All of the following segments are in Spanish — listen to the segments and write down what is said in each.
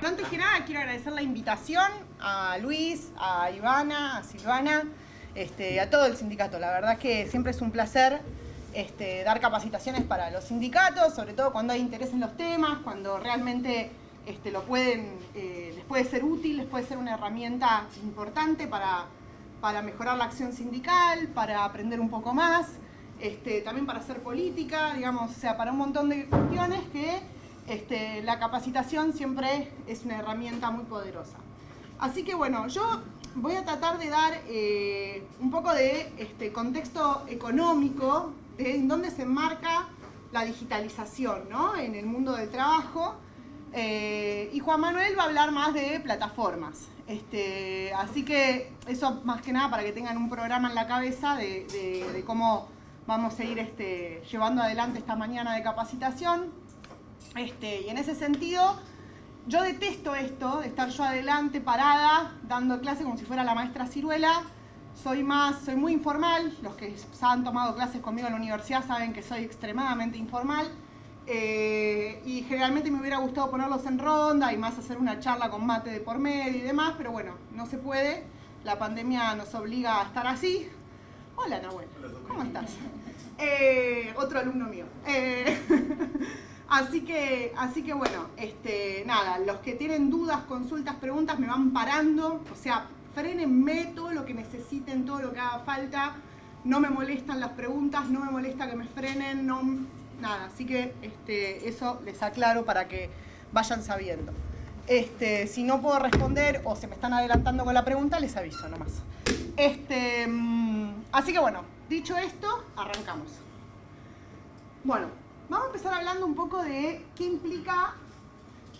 Antes que nada quiero agradecer la invitación a Luis, a Ivana, a Silvana, a todo el sindicato. La verdad que siempre es un placer dar capacitaciones para los sindicatos, sobre todo cuando hay interés en los temas, cuando realmente les puede ser útil, les puede ser una herramienta importante para mejorar la acción sindical, para aprender un poco más, también para hacer política, digamos, o sea, para un montón de cuestiones que la capacitación siempre es una herramienta muy poderosa. Así que bueno, yo voy a tratar de dar un poco de contexto económico de en dónde se enmarca la digitalización, ¿no?, en el mundo del trabajo. Y Juan Manuel va a hablar más de plataformas. Así que eso más que nada para que tengan un programa en la cabeza de cómo vamos a ir llevando adelante esta mañana de capacitación. Y en ese sentido, yo detesto esto de estar yo adelante, parada, dando clase como si fuera la maestra Ciruela. Soy muy informal. Los que han tomado clases conmigo en la universidad saben que soy extremadamente informal. Y generalmente me hubiera gustado ponerlos en ronda y más hacer una charla con mate de por medio y demás, pero bueno, no se puede. La pandemia nos obliga a estar así. Hola, Nahuel, ¿cómo estás? Otro alumno mío. Así que bueno, nada, los que tienen dudas, consultas, preguntas, me van parando, o sea, frénenme todo lo que necesiten, todo lo que haga falta. No me molestan las preguntas, no me molesta que me frenen, nada, así que eso les aclaro para que vayan sabiendo. Si no puedo responder o se me están adelantando con la pregunta, les aviso nomás. Así que bueno, dicho esto, arrancamos. Bueno, vamos a empezar hablando un poco de qué implica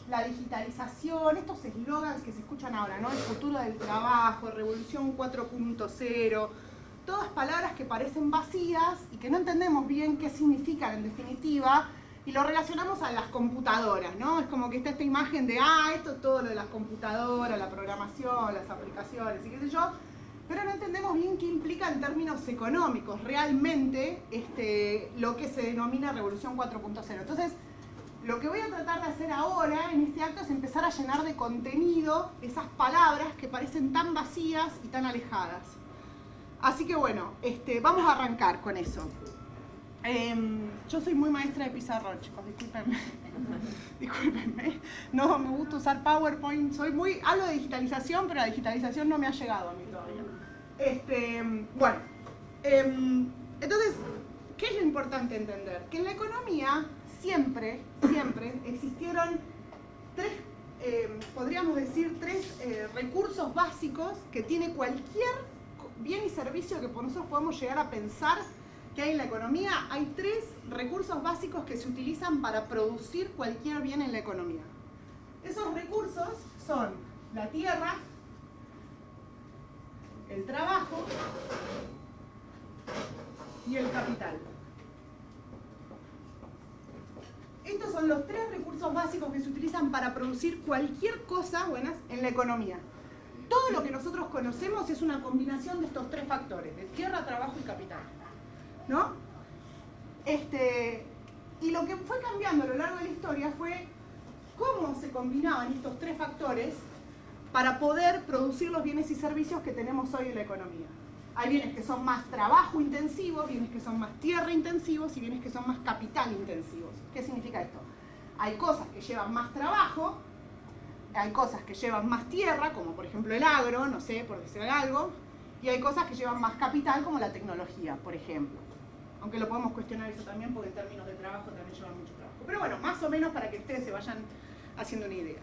la digitalización, estos eslogans que se escuchan ahora, ¿no? El futuro del trabajo, revolución 4.0, todas palabras que parecen vacías y que no entendemos bien qué significan en definitiva, y lo relacionamos a las computadoras, ¿no? Es como que está esta imagen de, esto es todo lo de las computadoras, la programación, las aplicaciones y qué sé yo, pero no entendemos bien qué implica en términos económicos realmente lo que se denomina revolución 4.0. Entonces, lo que voy a tratar de hacer ahora en este acto es empezar a llenar de contenido esas palabras que parecen tan vacías y tan alejadas. Así que bueno, vamos a arrancar con eso. Yo soy muy maestra de pizarrón, chicos, discúlpenme. Discúlpenme. No me gusta usar PowerPoint, hablo de digitalización, pero la digitalización no me ha llegado a mí todavía. Bueno, entonces, ¿qué es lo importante entender? Que en la economía siempre existieron podríamos decir, tres recursos básicos que tiene cualquier bien y servicio que nosotros podemos llegar a pensar que hay en la economía. Hay tres recursos básicos que se utilizan para producir cualquier bien en la economía. Esos recursos son la tierra, el trabajo y el capital. Estos son los tres recursos básicos que se utilizan para producir cualquier cosa buena en la economía. Todo lo que nosotros conocemos es una combinación de estos tres factores, de tierra, trabajo y capital, ¿no? Y lo que fue cambiando a lo largo de la historia fue cómo se combinaban estos tres factores para poder producir los bienes y servicios que tenemos hoy en la economía. Hay bienes que son más trabajo intensivos, bienes que son más tierra intensivos y bienes que son más capital intensivos. ¿Qué significa esto? Hay cosas que llevan más trabajo, hay cosas que llevan más tierra, como por ejemplo el agro, no sé, por decir algo, y hay cosas que llevan más capital, como la tecnología, por ejemplo. Aunque lo podemos cuestionar eso también, porque en términos de trabajo también llevan mucho trabajo. Pero bueno, más o menos para que ustedes se vayan haciendo una idea.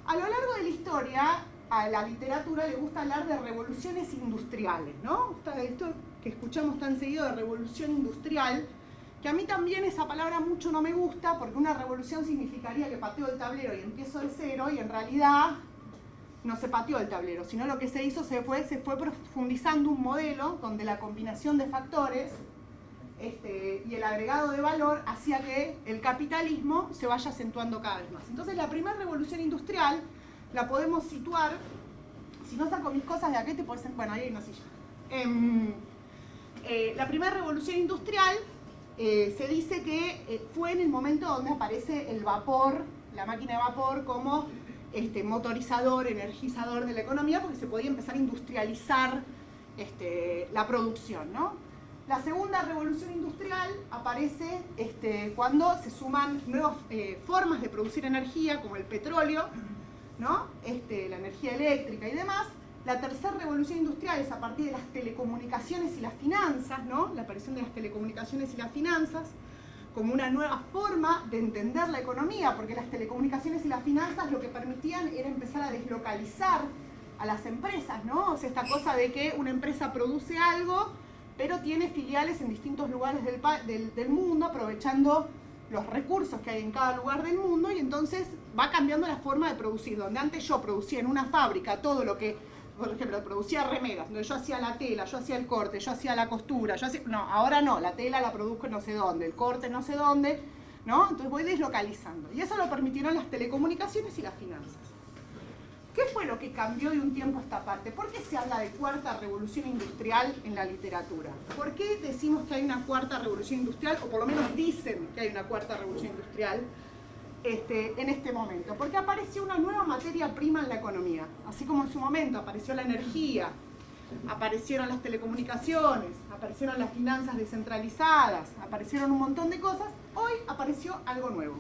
A lo largo de la historia, a la literatura le gusta hablar de revoluciones industriales, ¿no? Esto que escuchamos tan seguido de revolución industrial, que a mí también esa palabra mucho no me gusta, porque una revolución significaría que pateo el tablero y empiezo de cero, y en realidad no se pateó el tablero, sino lo que se hizo se fue profundizando un modelo donde la combinación de factores y el agregado de valor hacía que el capitalismo se vaya acentuando cada vez más. Entonces la primera revolución industrial la podemos situar, si no saco mis cosas de aquí, bueno, ahí hay una silla. La primera revolución industrial se dice que fue en el momento donde aparece el vapor, la máquina de vapor como motorizador, energizador de la economía, porque se podía empezar a industrializar la producción, ¿no? La segunda revolución industrial aparece cuando se suman nuevas formas de producir energía, como el petróleo, ¿no? La energía eléctrica y demás. La tercera revolución industrial es a partir de las telecomunicaciones y las finanzas, ¿no? La aparición de las telecomunicaciones y las finanzas como una nueva forma de entender la economía, porque las telecomunicaciones y las finanzas lo que permitían era empezar a deslocalizar a las empresas, ¿no? O sea, esta cosa de que una empresa produce algo, pero tiene filiales en distintos lugares del mundo, aprovechando los recursos que hay en cada lugar del mundo, y entonces va cambiando la forma de producir. Donde antes yo producía en una fábrica todo lo que, por ejemplo, producía remeras, donde yo hacía la tela, yo hacía el corte, yo hacía la costura, no, ahora no, la tela la produzco en no sé dónde, el corte no sé dónde, ¿no? Entonces voy deslocalizando. Y eso lo permitieron las telecomunicaciones y las finanzas. ¿Qué fue lo que cambió de un tiempo a esta parte? ¿Por qué se habla de cuarta revolución industrial en la literatura? ¿Por qué decimos que hay una cuarta revolución industrial, o por lo menos dicen que hay una cuarta revolución industrial en este momento? Porque apareció una nueva materia prima en la economía. Así como en su momento apareció la energía, aparecieron las telecomunicaciones, aparecieron las finanzas descentralizadas, aparecieron un montón de cosas, hoy apareció algo nuevo.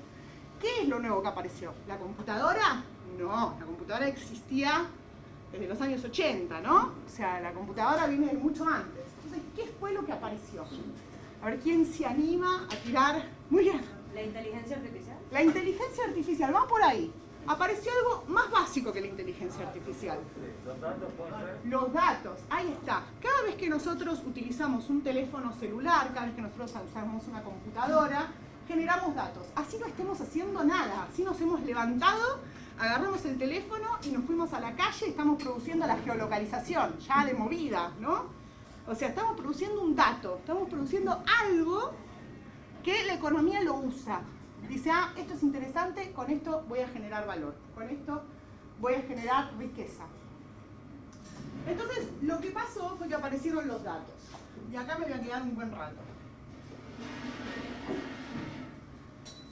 ¿Qué es lo nuevo que apareció? ¿La computadora? No, la computadora existía desde los años 80, ¿no? O sea, la computadora viene de mucho antes. Entonces, ¿qué fue lo que apareció? A ver, ¿quién se anima a tirar? Muy bien. ¿La inteligencia artificial? La inteligencia artificial, va por ahí. Apareció algo más básico que la inteligencia artificial. ¿Los datos pueden ser? Los datos, ahí está. Cada vez que nosotros utilizamos un teléfono celular, cada vez que nosotros usamos una computadora, generamos datos. Así no estemos haciendo nada, así nos hemos levantado, agarramos el teléfono y nos fuimos a la calle y estamos produciendo la geolocalización, ya de movida, ¿no? O sea, estamos produciendo un dato, estamos produciendo algo que la economía lo usa. Dice, ah, esto es interesante, con esto voy a generar valor, con esto voy a generar riqueza. Entonces, lo que pasó fue que aparecieron los datos. Y acá me voy a quedar un buen rato.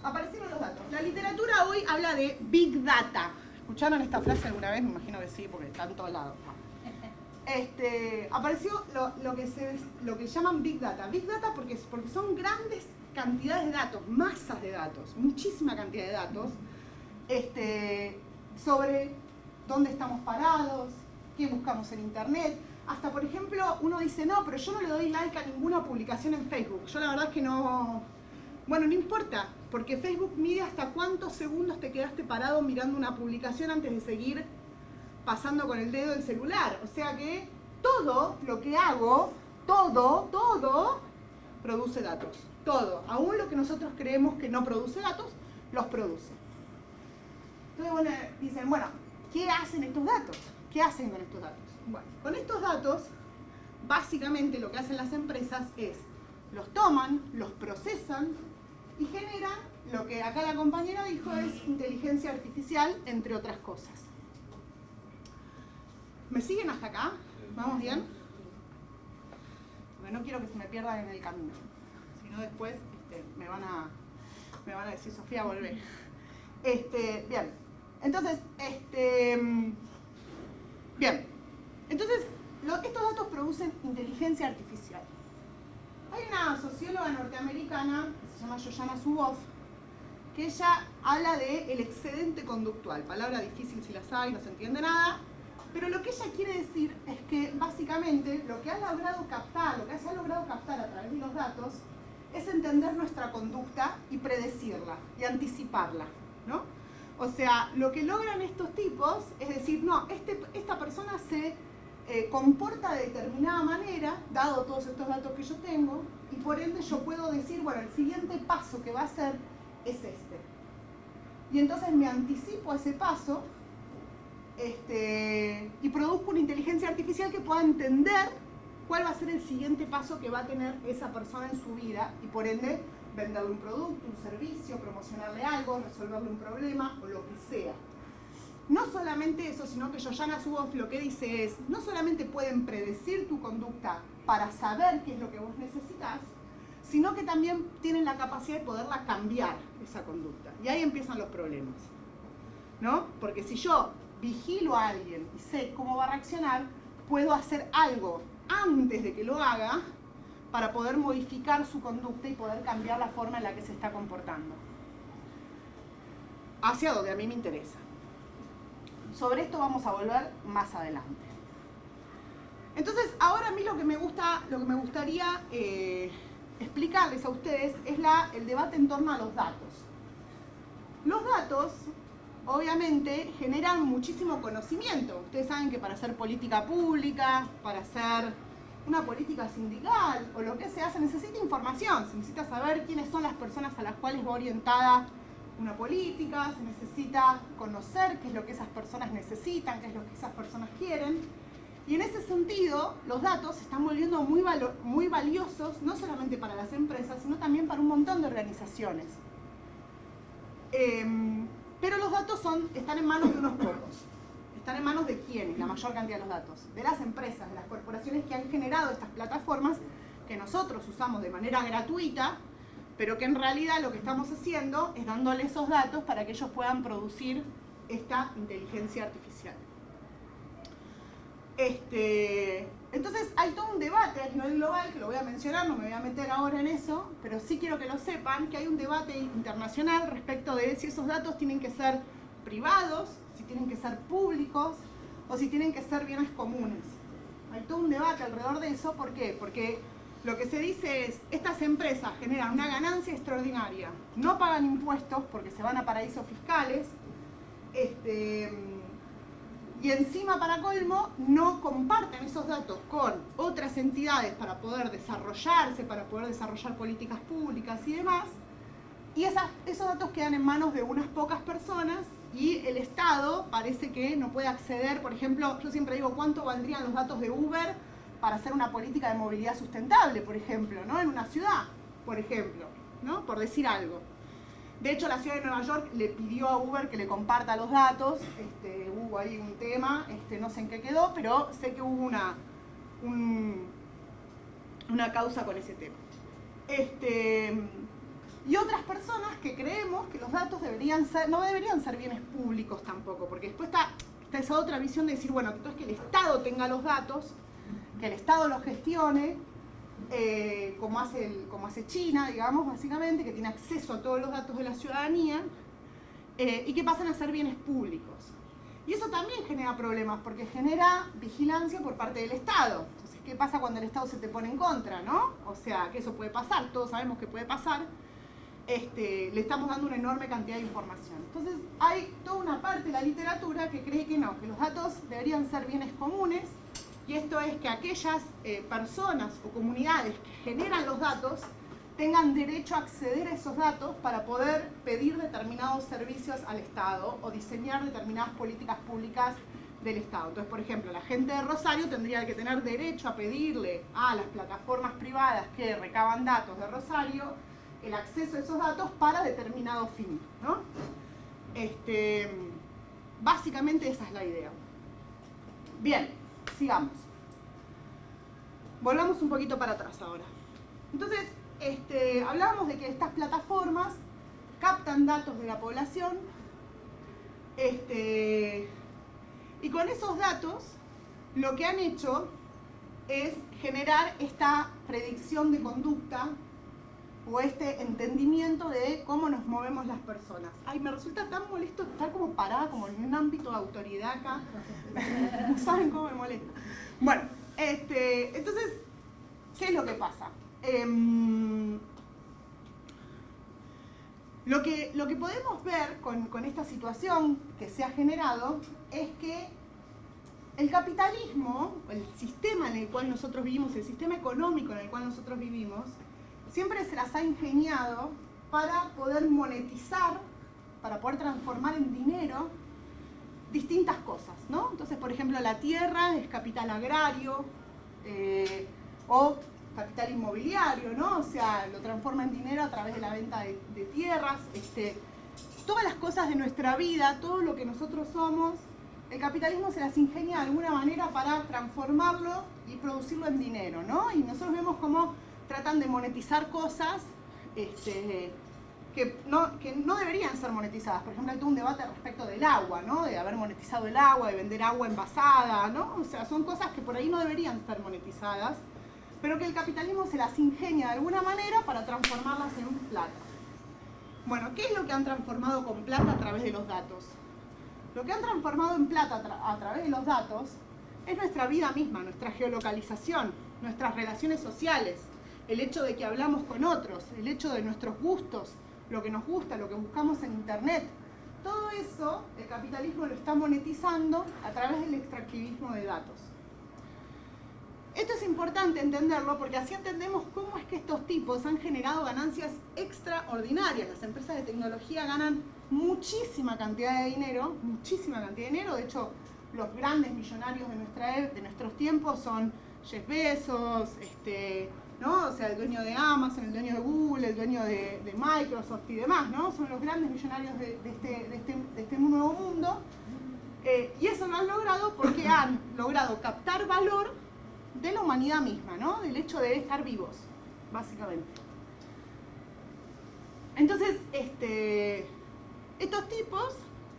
Aparecieron los datos. La literatura hoy habla de Big Data. ¿Escucharon esta frase alguna vez? Me imagino que sí, porque está en todos lados. Apareció lo que llaman Big Data. Big Data porque son grandes cantidades de datos, masas de datos, muchísima cantidad de datos, sobre dónde estamos parados, qué buscamos en internet. Hasta, por ejemplo, uno dice, no, pero yo no le doy like a ninguna publicación en Facebook. Yo la verdad es que no... Bueno, no importa, porque Facebook mide hasta cuántos segundos te quedaste parado mirando una publicación antes de seguir pasando con el dedo el celular. O sea que todo lo que hago, todo produce datos. Todo, aún lo que nosotros creemos que no produce datos, los produce. Entonces, bueno, dicen, bueno, ¿qué hacen estos datos? ¿Qué hacen con estos datos? Bueno, con estos datos, básicamente lo que hacen las empresas es, los toman, los procesan y generan lo que acá la compañera dijo es inteligencia artificial, entre otras cosas. ¿Me siguen hasta acá? ¿Vamos bien? Porque no quiero que se me pierdan en el camino. Si no, después me van a decir, Sofía, volvé. Bien. Entonces, bien. Entonces, estos datos producen inteligencia artificial. Hay una socióloga norteamericana que se llama Shoshana Zuboff, que ella habla de el excedente conductual. Palabra difícil si la sabe, no se entiende nada. Pero lo que ella quiere decir es que básicamente lo que se ha logrado captar a través de los datos es entender nuestra conducta y predecirla y anticiparla, ¿no? O sea, lo que logran estos tipos es decir, no, esta persona se comporta de determinada manera, dado todos estos datos que yo tengo, y por ende yo puedo decir, bueno, el siguiente paso que va a hacer es este. Y entonces me anticipo a ese paso y produzco una inteligencia artificial que pueda entender cuál va a ser el siguiente paso que va a tener esa persona en su vida y por ende venderle un producto, un servicio, promocionarle algo, resolverle un problema o lo que sea. no solamente eso, sino que Shoshana Zuboff lo que dice es, no solamente pueden predecir tu conducta para saber qué es lo que vos necesitas, sino que también tienen la capacidad de poderla cambiar, esa conducta. Y ahí empiezan los problemas, ¿no? Porque si yo vigilo a alguien y sé cómo va a reaccionar, puedo hacer algo antes de que lo haga para poder modificar su conducta y poder cambiar la forma en la que se está comportando. Hacia donde a mí me interesa. Sobre esto vamos a volver más adelante. Entonces, ahora a mí lo que me gustaría explicarles a ustedes es el debate en torno a los datos. Los datos, obviamente, generan muchísimo conocimiento. Ustedes saben que para hacer política pública, para hacer una política sindical o lo que sea, se necesita información, se necesita saber quiénes son las personas a las cuales va orientada una política, se necesita conocer qué es lo que esas personas necesitan, qué es lo que esas personas quieren. Y en ese sentido, los datos se están volviendo muy valiosos, no solamente para las empresas, sino también para un montón de organizaciones. Pero los datos están en manos de unos pocos. ¿Están en manos de quiénes? La mayor cantidad de los datos. De las empresas, de las corporaciones que han generado estas plataformas que nosotros usamos de manera gratuita, pero que en realidad lo que estamos haciendo es dándole esos datos para que ellos puedan producir esta inteligencia artificial. Entonces hay todo un debate a nivel global, que lo voy a mencionar, no me voy a meter ahora en eso, pero sí quiero que lo sepan, que hay un debate internacional respecto de si esos datos tienen que ser privados, si tienen que ser públicos o si tienen que ser bienes comunes. Hay todo un debate alrededor de eso, ¿por qué? Porque lo que se dice es, estas empresas generan una ganancia extraordinaria, no pagan impuestos porque se van a paraísos fiscales, y encima, para colmo, no comparten esos datos con otras entidades para poder desarrollarse, para poder desarrollar políticas públicas y demás. Y esos datos quedan en manos de unas pocas personas y el Estado parece que no puede acceder. Por ejemplo, yo siempre digo, ¿cuánto valdrían los datos de Uber para hacer una política de movilidad sustentable, por ejemplo, ¿no? En una ciudad, por ejemplo, ¿no? Por decir algo. De hecho, la ciudad de Nueva York le pidió a Uber que le comparta los datos. Hubo ahí un tema, no sé en qué quedó, pero sé que hubo una causa con ese tema. Y otras personas que creemos que los datos no deberían ser bienes públicos tampoco, porque después está esa otra visión de decir, bueno, entonces que el Estado tenga los datos, que el Estado los gestione, como hace China, digamos, básicamente, que tiene acceso a todos los datos de la ciudadanía, y que pasan a ser bienes públicos. Y eso también genera problemas, porque genera vigilancia por parte del Estado. Entonces, ¿qué pasa cuando el Estado se te pone en contra, no? O sea, que eso puede pasar, todos sabemos que puede pasar. Le estamos dando una enorme cantidad de información. Entonces, hay toda una parte de la literatura que cree que no, que los datos deberían ser bienes comunes, y esto es que aquellas personas o comunidades que generan los datos tengan derecho a acceder a esos datos para poder pedir determinados servicios al Estado o diseñar determinadas políticas públicas del Estado. Entonces, por ejemplo, la gente de Rosario tendría que tener derecho a pedirle a las plataformas privadas que recaban datos de Rosario el acceso a esos datos para determinado fin, ¿no? Básicamente esa es la idea. Bien, sigamos. Volvamos un poquito para atrás ahora. Entonces, hablábamos de que estas plataformas captan datos de la población, y con esos datos lo que han hecho es generar esta predicción de conducta o este entendimiento de cómo nos movemos las personas. Ay, me resulta tan molesto estar como parada, como en un ámbito de autoridad acá. No saben cómo me molesta. Bueno, entonces, ¿qué es lo que pasa? Lo que podemos ver con esta situación que se ha generado es que el capitalismo, el sistema en el cual nosotros vivimos, el sistema económico en el cual nosotros vivimos, siempre se las ha ingeniado para poder monetizar, para poder transformar en dinero distintas cosas, ¿no? Entonces, por ejemplo, la tierra es capital agrario o capital inmobiliario, ¿no? O sea, lo transforma en dinero a través de la venta de tierras. todas las cosas de nuestra vida, todo lo que nosotros somos, el capitalismo se las ingenia de alguna manera para transformarlo y producirlo en dinero, ¿no? Y nosotros vemos cómo tratan de monetizar cosas que no deberían ser monetizadas. Por ejemplo, hay todo un debate respecto del agua, ¿no? De haber monetizado el agua, de vender agua envasada, ¿no? O sea, son cosas que por ahí no deberían ser monetizadas, pero que el capitalismo se las ingenia de alguna manera para transformarlas en plata. Bueno, ¿qué es lo que han transformado con plata a través de los datos? Lo que han transformado en plata a través de los datos es nuestra vida misma, nuestra geolocalización, nuestras relaciones sociales, el hecho de que hablamos con otros, el hecho de nuestros gustos, lo que nos gusta, lo que buscamos en internet. Todo eso el capitalismo lo está monetizando a través del extractivismo de datos. Esto es importante entenderlo porque así entendemos cómo es que estos tipos han generado ganancias extraordinarias. Las empresas de tecnología ganan muchísima cantidad de dinero, de hecho los grandes millonarios de nuestros tiempos son Jeff Bezos, ¿no? O sea, el dueño de Amazon, el dueño de Google, el dueño de Microsoft y demás, ¿no? Son los grandes millonarios de este nuevo mundo. Y eso lo han logrado porque han logrado captar valor de la humanidad misma, ¿no? Del hecho de estar vivos, básicamente. Entonces, estos tipos,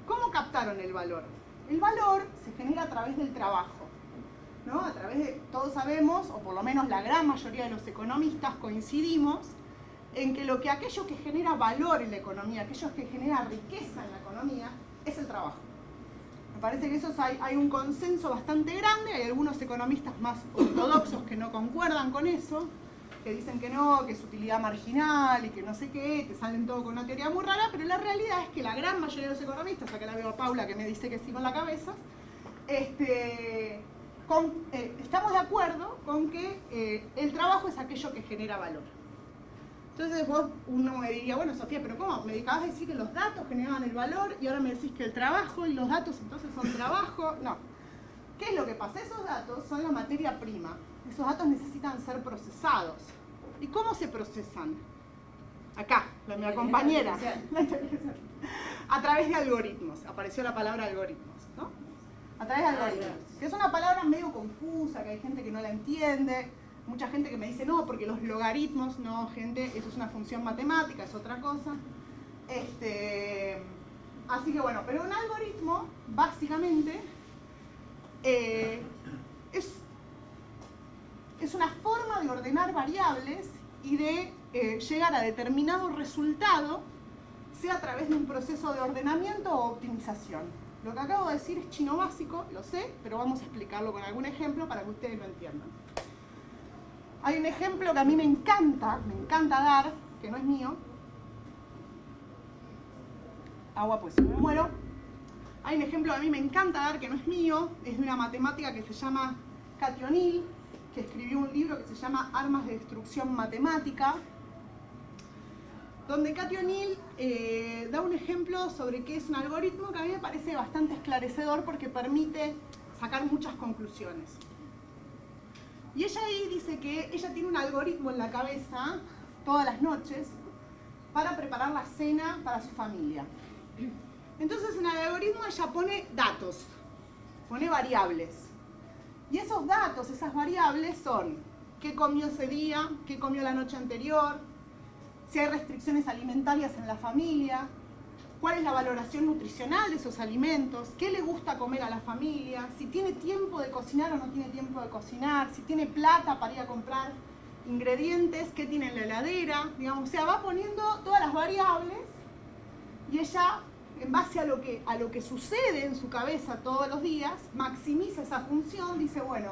¿cómo captaron el valor? El valor se genera a través del trabajo, ¿no? A través de, todos sabemos, o por lo menos la gran mayoría de los economistas coincidimos, en que aquello que genera valor en la economía, aquello que genera riqueza en la economía, es el trabajo. Me parece que eso hay un consenso bastante grande, hay algunos economistas más ortodoxos que no concuerdan con eso, que dicen que no, que es utilidad marginal y que no sé qué, te salen todo con una teoría muy rara, pero la realidad es que la gran mayoría de los economistas, acá la veo a Paula que me dice que sí con la cabeza, estamos de acuerdo con que el trabajo es aquello que genera valor. Entonces uno me diría, bueno Sofía, pero ¿cómo? Me acabas de decir que los datos generaban el valor y ahora me decís que el trabajo y los datos entonces son trabajo. No. ¿Qué es lo que pasa? Esos datos son la materia prima. Esos datos necesitan ser procesados. ¿Y cómo se procesan? Acá, mi compañera. A través de algoritmos. Apareció la palabra algoritmos, ¿no? A través de algoritmos. Que es una palabra medio confusa, que hay gente que no la entiende. Mucha gente que me dice, no, porque los logaritmos, no, gente, eso es una función matemática, es otra cosa. Así que bueno, pero un algoritmo, básicamente, es una forma de ordenar variables y de llegar a determinado resultado, sea a través de un proceso de ordenamiento o optimización. Lo que acabo de decir es chino básico, lo sé, pero vamos a explicarlo con algún ejemplo para que ustedes lo entiendan. Hay un ejemplo que a mí me encanta dar, que no es mío. Agua, pues si me muero. Hay un ejemplo que a mí me encanta dar, que no es mío, es de una matemática que se llama Cathy O'Neil, que escribió un libro que se llama Armas de Destrucción Matemática, donde Cathy O'Neil da un ejemplo sobre qué es un algoritmo que a mí me parece bastante esclarecedor porque permite sacar muchas conclusiones. Y ella ahí dice que ella tiene un algoritmo en la cabeza todas las noches para preparar la cena para su familia. Entonces en el algoritmo ella pone datos, pone variables. Y esos datos, esas variables son qué comió ese día, qué comió la noche anterior, si hay restricciones alimentarias en la familia, cuál es la valoración nutricional de esos alimentos, qué le gusta comer a la familia, si tiene tiempo de cocinar o no tiene tiempo de cocinar, si tiene plata para ir a comprar ingredientes, qué tiene en la heladera, digamos, o sea, va poniendo todas las variables y ella, en base a lo que sucede en su cabeza todos los días, maximiza esa función, dice, bueno,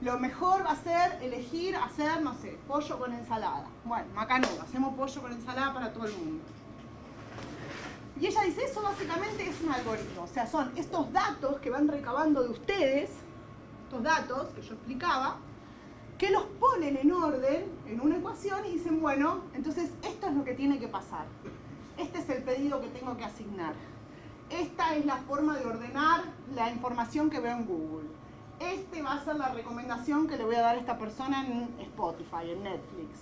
lo mejor va a ser elegir hacer, no sé, pollo con ensalada. Bueno, macanudo, hacemos pollo con ensalada para todo el mundo. Y ella dice, eso básicamente es un algoritmo, o sea, son estos datos que van recabando de ustedes, estos datos que yo explicaba, que los ponen en orden, en una ecuación, y dicen, bueno, entonces esto es lo que tiene que pasar. Este es el pedido que tengo que asignar. Esta es la forma de ordenar la información que veo en Google. Este va a ser la recomendación que le voy a dar a esta persona en Spotify, en Netflix.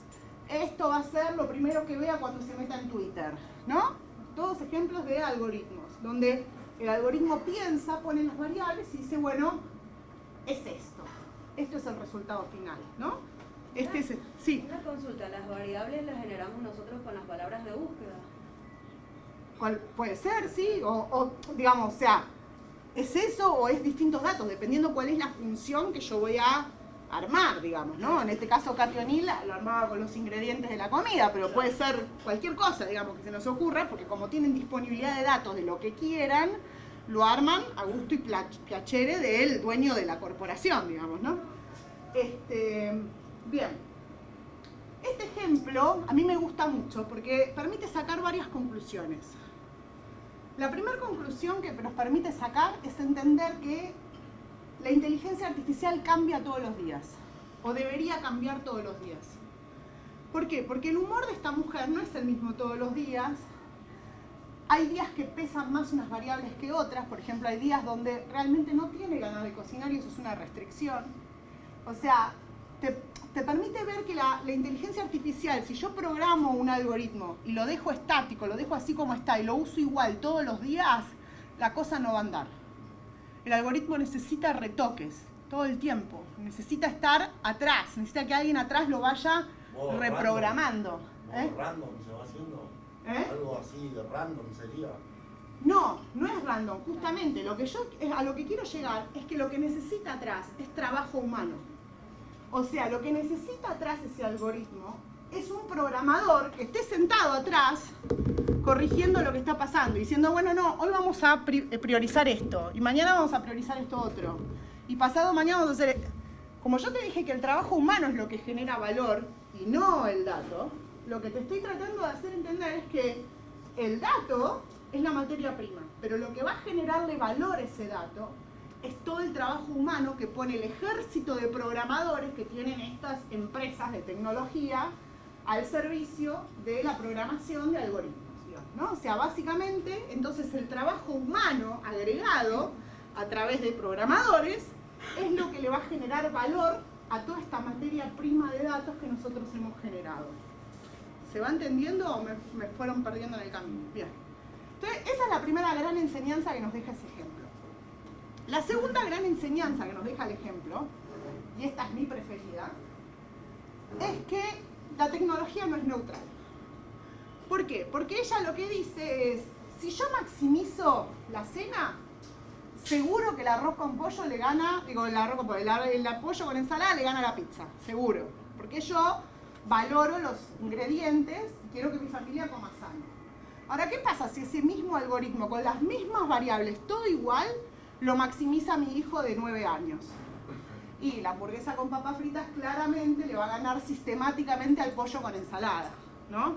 Esto va a ser lo primero que vea cuando se meta en Twitter, ¿no? todos ejemplos de algoritmos, donde el algoritmo piensa, pone las variables y dice, bueno, es esto. Esto es el resultado final, ¿no? Sí. Una consulta, las variables las generamos nosotros con las palabras de búsqueda. ¿Cuál puede ser? Sí, o digamos, o sea, ¿es eso o es distintos datos? Dependiendo cuál es la función que yo voy a armar, digamos, ¿no? En este caso, Katy O'Neill lo armaba con los ingredientes de la comida, pero puede ser cualquier cosa, digamos, que se nos ocurra, porque como tienen disponibilidad de datos de lo que quieran, lo arman a gusto y piacere del dueño de la corporación, digamos, ¿no? Bien. Este ejemplo a mí me gusta mucho porque permite sacar varias conclusiones. La primera conclusión que nos permite sacar es entender que la inteligencia artificial cambia todos los días, o debería cambiar todos los días. ¿Por qué? Porque el humor de esta mujer no es el mismo todos los días. Hay días que pesan más unas variables que otras, por ejemplo, hay días donde realmente no tiene ganas de cocinar y eso es una restricción. O sea, te permite ver que la inteligencia artificial, si yo programo un algoritmo y lo dejo estático, lo dejo así como está y lo uso igual todos los días, la cosa no va a andar. El algoritmo necesita retoques todo el tiempo, necesita estar atrás, necesita que alguien atrás lo vaya reprogramando. Random se va haciendo. Algo así de random sería. No, no es random, justamente a lo que quiero llegar es que lo que necesita atrás es trabajo humano. O sea, lo que necesita atrás ese algoritmo es un programador que esté sentado atrás corrigiendo lo que está pasando, diciendo, bueno, no, hoy vamos a priorizar esto, y mañana vamos a priorizar esto otro, y pasado mañana vamos a hacer... Como yo te dije que el trabajo humano es lo que genera valor, y no el dato, lo que te estoy tratando de hacer entender es que el dato es la materia prima, pero lo que va a generarle valor a ese dato es todo el trabajo humano que pone el ejército de programadores que tienen estas empresas de tecnología al servicio de la programación de algoritmos, digamos, ¿no? O sea, básicamente, entonces el trabajo humano agregado a través de programadores es lo que le va a generar valor a toda esta materia prima de datos que nosotros hemos generado. ¿Se va entendiendo o me fueron perdiendo en el camino? Bien. Entonces, esa es la primera gran enseñanza que nos deja ese ejemplo. La segunda gran enseñanza que nos deja el ejemplo, y esta es mi preferida, es que la tecnología no es neutral. ¿Por qué? Porque ella lo que dice es, si yo maximizo la cena, seguro que el arroz con pollo le gana, digo, el pollo con ensalada le gana a la pizza, seguro. Porque yo valoro los ingredientes y quiero que mi familia coma sano. Ahora, ¿qué pasa si ese mismo algoritmo, con las mismas variables, todo igual, lo maximiza mi hijo de 9 años? Y la hamburguesa con papas fritas claramente le va a ganar sistemáticamente al pollo con ensalada, ¿no?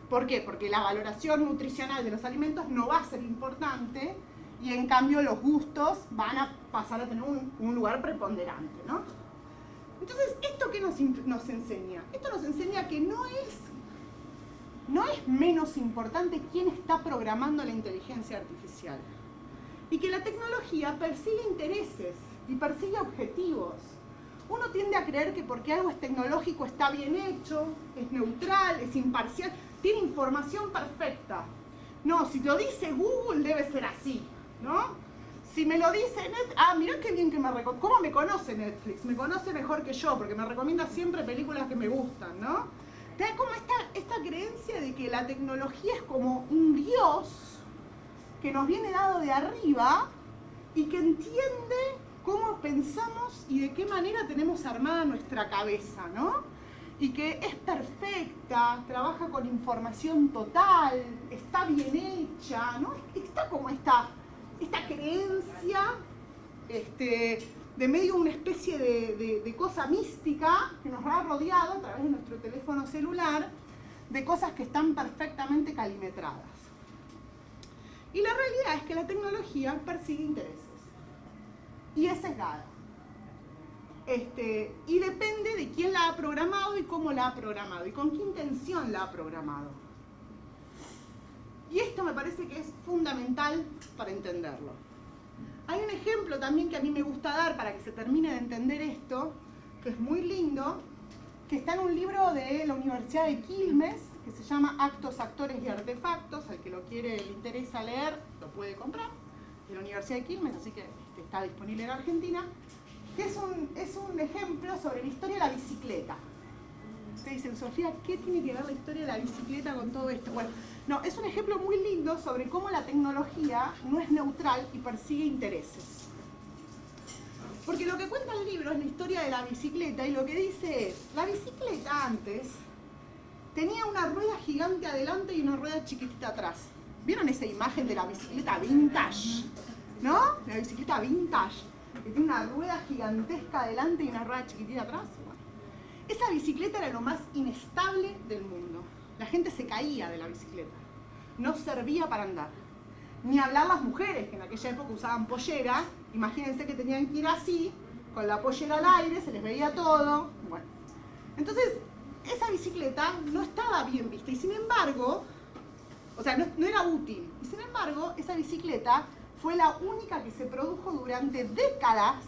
¿Por qué? Porque la valoración nutricional de los alimentos no va a ser importante y en cambio los gustos van a pasar a tener un lugar preponderante, ¿no? Entonces, ¿esto qué nos enseña? Esto nos enseña que no es menos importante quién está programando la inteligencia artificial. Y que la tecnología persigue intereses y persigue objetivos. Uno tiende a creer que porque algo es tecnológico está bien hecho, es neutral, es imparcial, tiene información perfecta. No, si lo dice Google debe ser así, ¿no? Si me lo dice Netflix, mirá qué bien que me recomienda. ¿Cómo me conoce Netflix? Me conoce mejor que yo, porque me recomienda siempre películas que me gustan, ¿no? Te da como esta creencia de que la tecnología es como un dios que nos viene dado de arriba y que entiende cómo pensamos y de qué manera tenemos armada nuestra cabeza, ¿no? Y que es perfecta, trabaja con información total, está bien hecha, ¿no? Está como esta creencia de medio una especie de cosa mística que nos ha rodeado a través de nuestro teléfono celular, de cosas que están perfectamente calimetradas. Y la realidad es que la tecnología persigue intereses y es sesgada. Y depende de quién la ha programado y cómo la ha programado y con qué intención la ha programado. Y esto me parece que es fundamental para entenderlo. Hay un ejemplo también que a mí me gusta dar para que se termine de entender esto, que es muy lindo, que está en un libro de la Universidad de Quilmes, que se llama Actos, Actores y Artefactos. Al que lo quiere, le interesa leer, lo puede comprar, de la Universidad de Quilmes, así que está disponible en Argentina, que es un ejemplo sobre la historia de la bicicleta. Ustedes dicen, Sofía, ¿qué tiene que ver la historia de la bicicleta con todo esto? Bueno, no, es un ejemplo muy lindo sobre cómo la tecnología no es neutral y persigue intereses. Porque lo que cuenta el libro es la historia de la bicicleta, y lo que dice es, la bicicleta antes tenía una rueda gigante adelante y una rueda chiquitita atrás. ¿Vieron esa imagen de la bicicleta vintage? ¿No? La bicicleta vintage, que tiene una rueda gigantesca adelante y una rueda chiquitita atrás. Bueno, esa bicicleta era lo más inestable del mundo. La gente se caía de la bicicleta. No servía para andar. Ni hablar las mujeres, que en aquella época usaban pollera. Imagínense que tenían que ir así, con la pollera al aire, se les veía todo. Bueno, entonces, esa bicicleta no estaba bien vista. Y sin embargo, o sea, no era útil. Y sin embargo, esa bicicleta fue la única que se produjo durante décadas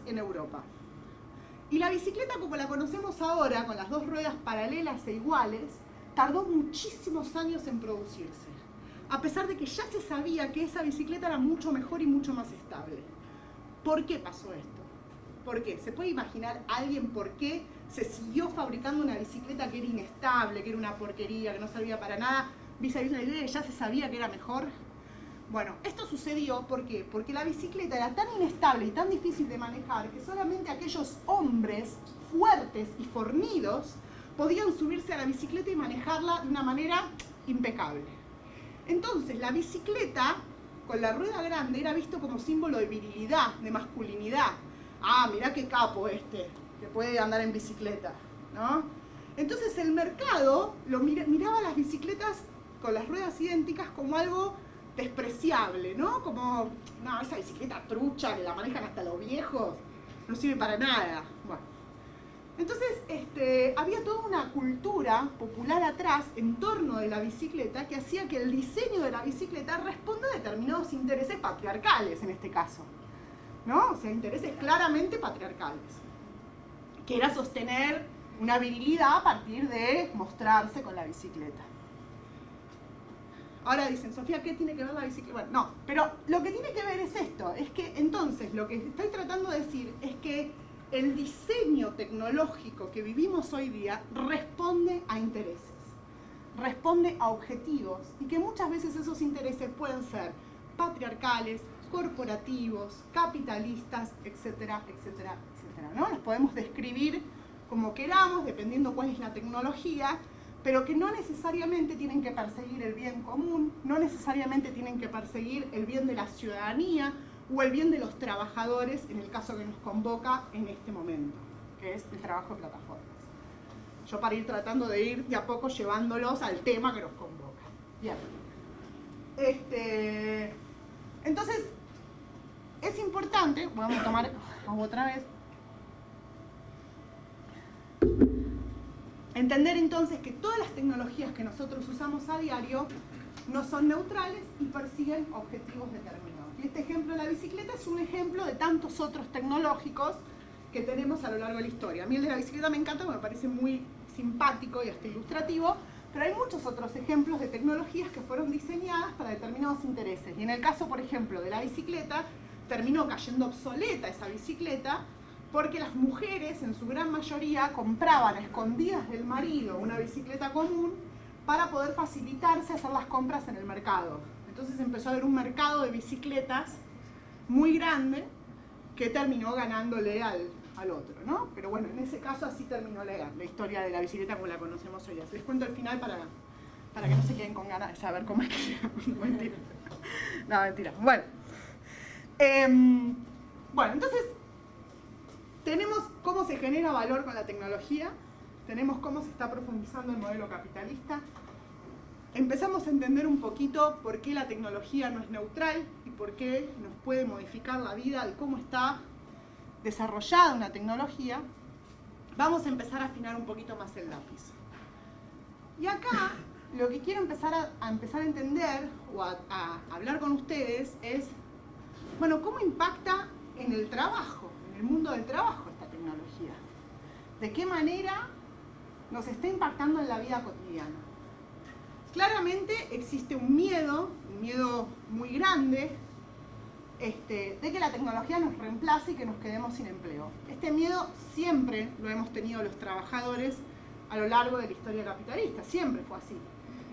en Europa. Y la bicicleta como la conocemos ahora, con las dos ruedas paralelas e iguales, tardó muchísimos años en producirse, a pesar de que ya se sabía que esa bicicleta era mucho mejor y mucho más estable. ¿Por qué pasó esto? ¿Por qué? ¿Se puede imaginar alguien por qué se siguió fabricando una bicicleta que era inestable, que era una porquería, que no servía para nada, vis a vis de la idea de que ya se sabía que era mejor? Bueno, esto sucedió, ¿por qué? Porque la bicicleta era tan inestable y tan difícil de manejar que solamente aquellos hombres fuertes y fornidos podían subirse a la bicicleta y manejarla de una manera impecable. Entonces, la bicicleta con la rueda grande era visto como símbolo de virilidad, de masculinidad. Ah, mirá qué capo este, que puede andar en bicicleta, ¿no? Entonces el mercado miraba las bicicletas con las ruedas idénticas como algo despreciable, ¿no? Como, no, esa bicicleta trucha que la manejan hasta los viejos, no sirve para nada. Bueno, entonces había toda una cultura popular atrás en torno de la bicicleta que hacía que el diseño de la bicicleta responda a determinados intereses patriarcales en este caso, ¿no? O sea, intereses claramente patriarcales, que era sostener una virilidad a partir de mostrarse con la bicicleta. Ahora dicen, Sofía, ¿qué tiene que ver la bicicleta? Bueno, no, pero lo que tiene que ver es esto, es que entonces lo que estoy tratando de decir es que el diseño tecnológico que vivimos hoy día responde a intereses, responde a objetivos, y que muchas veces esos intereses pueden ser patriarcales, corporativos, capitalistas, etcétera, etcétera, etcétera, ¿no? Los podemos describir como queramos, dependiendo cuál es la tecnología, pero que no necesariamente tienen que perseguir el bien común, no necesariamente tienen que perseguir el bien de la ciudadanía o el bien de los trabajadores, en el caso que nos convoca en este momento, que es el trabajo de plataformas. Yo para ir tratando de ir de a poco llevándolos al tema que nos convoca. Bien. Entonces, es importante, vamos a tomar agua otra vez, entender entonces que todas las tecnologías que nosotros usamos a diario no son neutrales y persiguen objetivos determinados. Y este ejemplo de la bicicleta es un ejemplo de tantos otros tecnológicos que tenemos a lo largo de la historia. A mí el de la bicicleta me encanta, me parece muy simpático y hasta ilustrativo, pero hay muchos otros ejemplos de tecnologías que fueron diseñadas para determinados intereses. Y en el caso, por ejemplo, de la bicicleta, terminó cayendo obsoleta esa bicicleta, porque las mujeres, en su gran mayoría, compraban a escondidas del marido una bicicleta común para poder facilitarse hacer las compras en el mercado. Entonces empezó a haber un mercado de bicicletas muy grande que terminó ganándole al otro, ¿no? Pero bueno, en ese caso así terminó la historia de la bicicleta como la conocemos hoy. Les cuento el final para que no se queden con ganas de saber cómo es que llegamos. No, mentira. No, mentira. Bueno. Bueno, entonces tenemos cómo se genera valor con la tecnología, tenemos cómo se está profundizando el modelo capitalista, empezamos a entender un poquito por qué la tecnología no es neutral y por qué nos puede modificar la vida, de cómo está desarrollada una tecnología. Vamos a empezar a afinar un poquito más el lápiz. Y acá lo que quiero empezar a entender o a hablar con ustedes es, bueno, ¿cómo impacta en el trabajo? En el mundo del trabajo esta tecnología. de qué manera nos está impactando en la vida cotidiana. Claramente existe un miedo muy grande, de que la tecnología nos reemplace y que nos quedemos sin empleo. Este miedo siempre lo hemos tenido los trabajadores a lo largo de la historia capitalista, siempre fue así.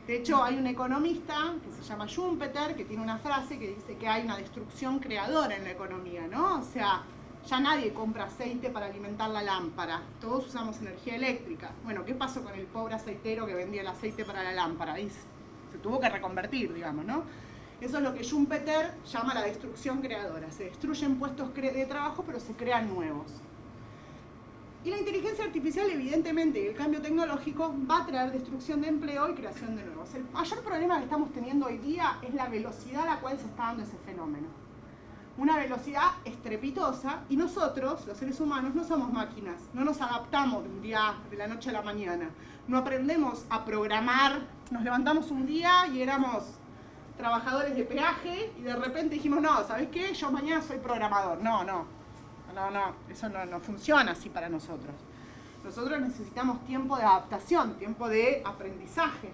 De hecho, hay un economista que se llama Schumpeter que tiene una frase que dice que hay una destrucción creadora en la economía, ¿no? O sea, ya nadie compra aceite para alimentar la lámpara, todos usamos energía eléctrica. Bueno, ¿qué pasó con el pobre aceitero que vendía el aceite para la lámpara? Y se tuvo que reconvertir, digamos, ¿no? Eso es lo que Schumpeter llama la destrucción creadora. Se destruyen puestos de trabajo, pero se crean nuevos. Y la inteligencia artificial, evidentemente, y el cambio tecnológico va a traer destrucción de empleo y creación de nuevos. El mayor problema que estamos teniendo hoy día es la velocidad a la cual se está dando ese fenómeno. Una velocidad estrepitosa, y nosotros, los seres humanos, no somos máquinas. No nos adaptamos de un día, de la noche a la mañana. No aprendemos a programar. Nos levantamos un día y éramos trabajadores de peaje y de repente dijimos, no, ¿sabes qué? Yo mañana soy programador. No, eso no funciona así para nosotros. Nosotros necesitamos tiempo de adaptación, tiempo de aprendizaje.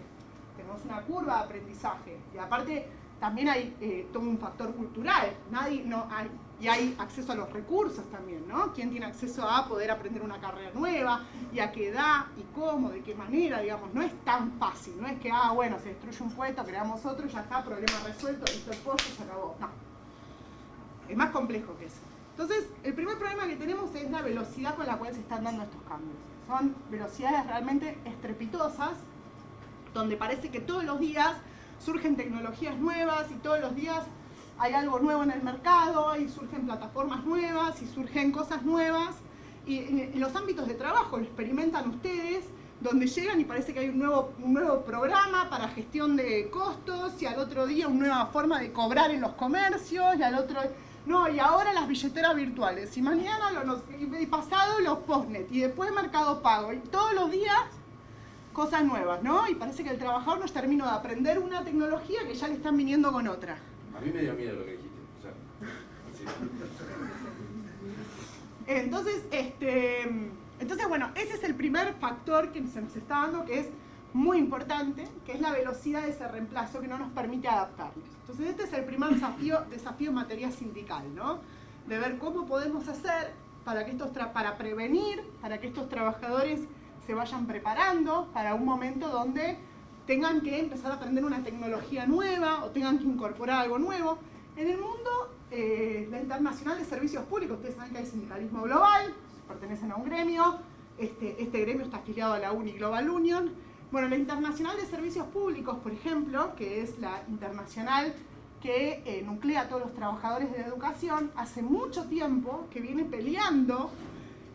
Tenemos una curva de aprendizaje. Y aparte también hay todo un factor cultural. Y hay acceso a los recursos también, ¿no? ¿Quién tiene acceso a poder aprender una carrera nueva? ¿Y a qué edad? ¿Y cómo? ¿De qué manera? Digamos, no es tan fácil. No es que, bueno, se destruye un puesto, creamos otro, ya está, problema resuelto, listo el puesto, se acabó. No. Es más complejo que eso. Entonces, el primer problema que tenemos es la velocidad con la cual se están dando estos cambios. Son velocidades realmente estrepitosas, donde parece que todos los días surgen tecnologías nuevas y todos los días hay algo nuevo en el mercado y surgen plataformas nuevas y surgen cosas nuevas. Y en los ámbitos de trabajo lo experimentan ustedes, donde llegan y parece que hay un nuevo programa para gestión de costos y al otro día una nueva forma de cobrar en los comercios y al otro... No, y ahora las billeteras virtuales, y mañana y pasado los postnet, y después Mercado Pago, y todos los días cosas nuevas, ¿no? Y parece que el trabajador no terminó de aprender una tecnología que ya le están viniendo con otra. A mí me dio miedo lo que dijiste, o sea, Entonces, bueno, ese es el primer factor que se nos está dando, que es muy importante, que es la velocidad de ese reemplazo que no nos permite adaptarnos. Entonces este es el primer desafío en materia sindical, ¿no? De ver cómo podemos hacer para prevenir, para que estos trabajadores se vayan preparando para un momento donde tengan que empezar a aprender una tecnología nueva o tengan que incorporar algo nuevo. En el mundo, la Internacional de Servicios Públicos, ustedes saben que hay sindicalismo global, pertenecen a un gremio, este gremio está afiliado a la UNI Global Union. Bueno, la Internacional de Servicios Públicos, por ejemplo, que es la internacional que nuclea a todos los trabajadores de la educación, hace mucho tiempo que viene peleando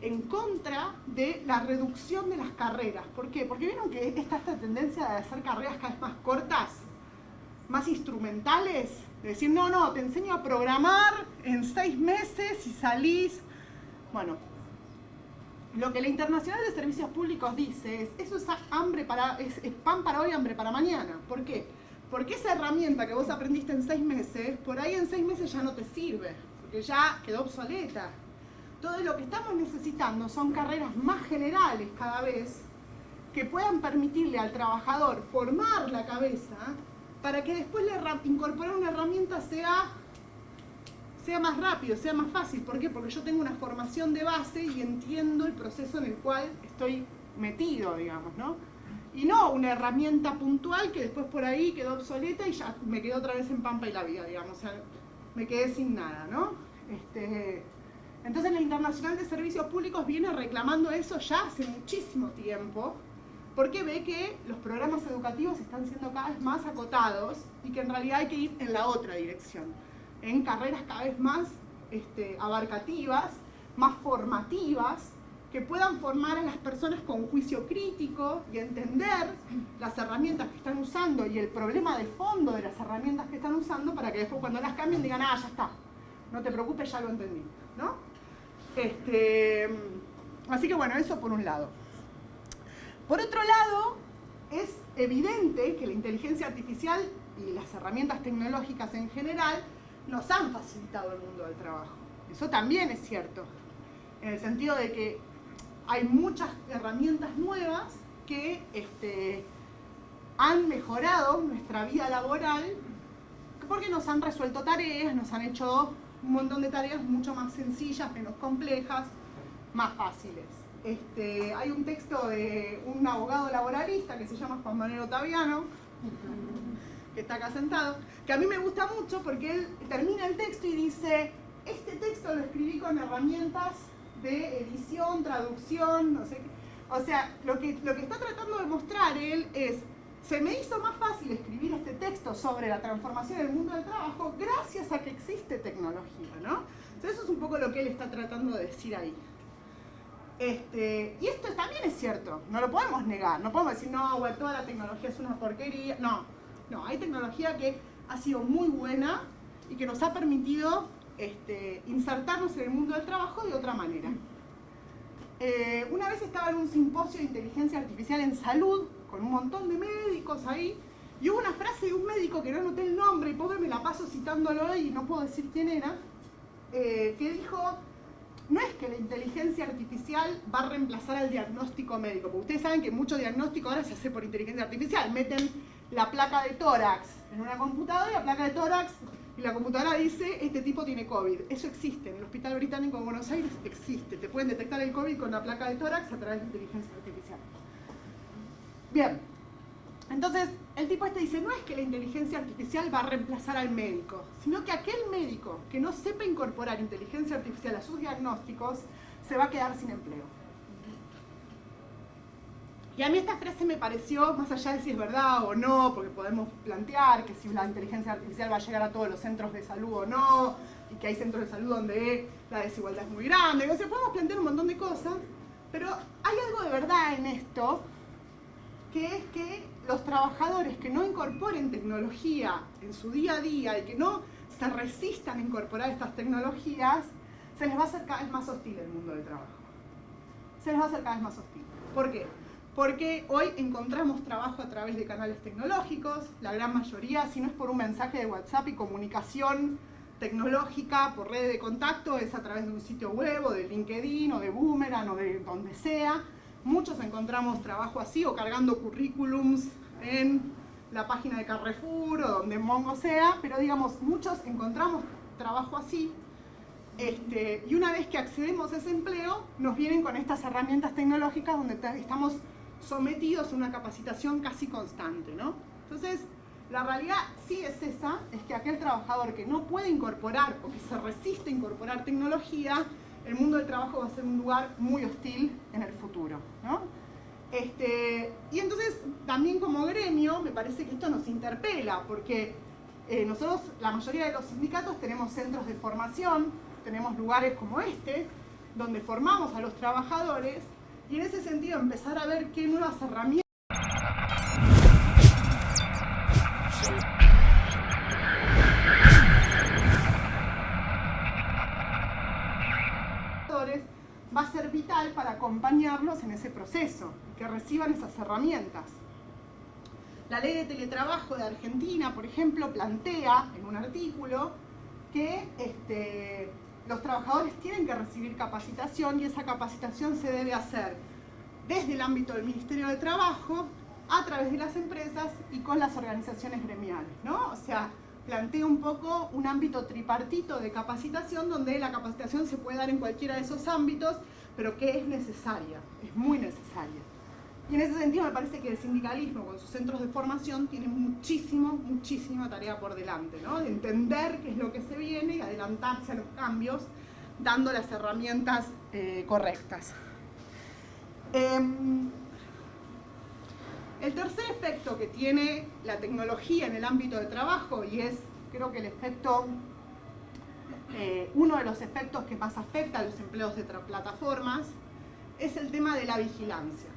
en contra de la reducción de las carreras. ¿Por qué? Porque vieron que está esta tendencia de hacer carreras cada vez más cortas, más instrumentales, de decir, no, te enseño a programar en 6 meses y salís. Bueno, lo que la Internacional de Servicios Públicos dice es, eso es pan para hoy, hambre para mañana. ¿Por qué? Porque esa herramienta que vos aprendiste en 6 meses, por ahí en 6 meses ya no te sirve, porque ya quedó obsoleta. Todo lo que estamos necesitando son carreras más generales cada vez, que puedan permitirle al trabajador formar la cabeza para que después incorporar una herramienta sea más rápido, sea más fácil. ¿Por qué? Porque yo tengo una formación de base y entiendo el proceso en el cual estoy metido, digamos, ¿no? Y no una herramienta puntual que después por ahí quedó obsoleta y ya me quedó otra vez en pampa y la vida, digamos, o sea, me quedé sin nada, ¿no? Entonces la Internacional de Servicios Públicos viene reclamando eso ya hace muchísimo tiempo, porque ve que los programas educativos están siendo cada vez más acotados y que en realidad hay que ir en la otra dirección, en carreras cada vez más abarcativas, más formativas, que puedan formar a las personas con juicio crítico y entender las herramientas que están usando y el problema de fondo de las herramientas que están usando para que después cuando las cambien digan, ya está, no te preocupes, ya lo entendí, ¿no? Así que bueno, eso por un lado. Por otro lado, es evidente que la inteligencia artificial y las herramientas tecnológicas en general nos han facilitado el mundo del trabajo. Eso también es cierto, en el sentido de que hay muchas herramientas nuevas que han mejorado nuestra vida laboral porque nos han resuelto tareas, nos han hecho un montón de tareas mucho más sencillas, menos complejas, más fáciles. Hay un texto de un abogado laboralista que se llama Juan Manuel Ottaviano, que está acá sentado, que a mí me gusta mucho porque él termina el texto y dice: este texto lo escribí con herramientas de edición, traducción, no sé qué. O sea, lo que está tratando de mostrar él es: se me hizo más fácil escribir este texto sobre la transformación del mundo del trabajo gracias a que existe tecnología, ¿no? Entonces eso es un poco lo que él está tratando de decir ahí. Y esto también es cierto, no lo podemos negar, no podemos decir, no, bueno, toda la tecnología es una porquería. No, hay tecnología que ha sido muy buena y que nos ha permitido insertarnos en el mundo del trabajo de otra manera. Una vez estaba en un simposio de inteligencia artificial en salud, con un montón de médicos ahí, y hubo una frase de un médico que no anoté el nombre, y pobre me la paso citándolo y no puedo decir quién era, que dijo: no es que la inteligencia artificial va a reemplazar al diagnóstico médico, porque ustedes saben que mucho diagnóstico ahora se hace por inteligencia artificial. Meten la placa de tórax en una computadora y la placa de tórax, y la computadora dice: este tipo tiene COVID. Eso existe, en el Hospital Británico de Buenos Aires existe. Te pueden detectar el COVID con la placa de tórax a través de inteligencia artificial. Bien, entonces el tipo dice: no es que la inteligencia artificial va a reemplazar al médico, sino que aquel médico que no sepa incorporar inteligencia artificial a sus diagnósticos se va a quedar sin empleo. Y a mí esta frase me pareció, más allá de si es verdad o no, porque podemos plantear que si la inteligencia artificial va a llegar a todos los centros de salud o no, y que hay centros de salud donde la desigualdad es muy grande, o sea, podemos plantear un montón de cosas, pero hay algo de verdad en esto, que es que los trabajadores que no incorporen tecnología en su día a día y que no se resistan a incorporar estas tecnologías, se les va a hacer cada vez más hostil el mundo del trabajo. Se les va a hacer cada vez más hostil. ¿Por qué? Porque hoy encontramos trabajo a través de canales tecnológicos, la gran mayoría, si no es por un mensaje de WhatsApp y comunicación tecnológica por red de contacto, es a través de un sitio web o de LinkedIn o de Boomerang o de donde sea. Muchos encontramos trabajo así, o cargando currículums en la página de Carrefour o donde Mongo sea, pero digamos, muchos encontramos trabajo así. Y una vez que accedemos a ese empleo, nos vienen con estas herramientas tecnológicas donde estamos sometidos a una capacitación casi constante, ¿no? Entonces, la realidad sí es esa, es que aquel trabajador que no puede incorporar o que se resiste a incorporar tecnología, el mundo del trabajo va a ser un lugar muy hostil en el futuro, ¿no? Y entonces, también como gremio, me parece que esto nos interpela, porque nosotros, la mayoría de los sindicatos, tenemos centros de formación, tenemos lugares como este, donde formamos a los trabajadores, y en ese sentido empezar a ver qué nuevas herramientas va a ser vital para acompañarlos en ese proceso, que reciban esas herramientas. La ley de teletrabajo de Argentina, por ejemplo, plantea en un artículo que los trabajadores tienen que recibir capacitación, y esa capacitación se debe hacer desde el ámbito del Ministerio de Trabajo, a través de las empresas y con las organizaciones gremiales, ¿no? O sea, plantea un poco un ámbito tripartito de capacitación, donde la capacitación se puede dar en cualquiera de esos ámbitos, pero que es necesaria, es muy necesaria. Y en ese sentido me parece que el sindicalismo con sus centros de formación tiene muchísima tarea por delante, ¿no? De entender qué es lo que se viene y adelantarse a los cambios, dando las herramientas correctas. El tercer efecto que tiene la tecnología en el ámbito de trabajo, y es, creo que el efecto, uno de los efectos que más afecta a los empleos de plataformas, es el tema de la vigilancia.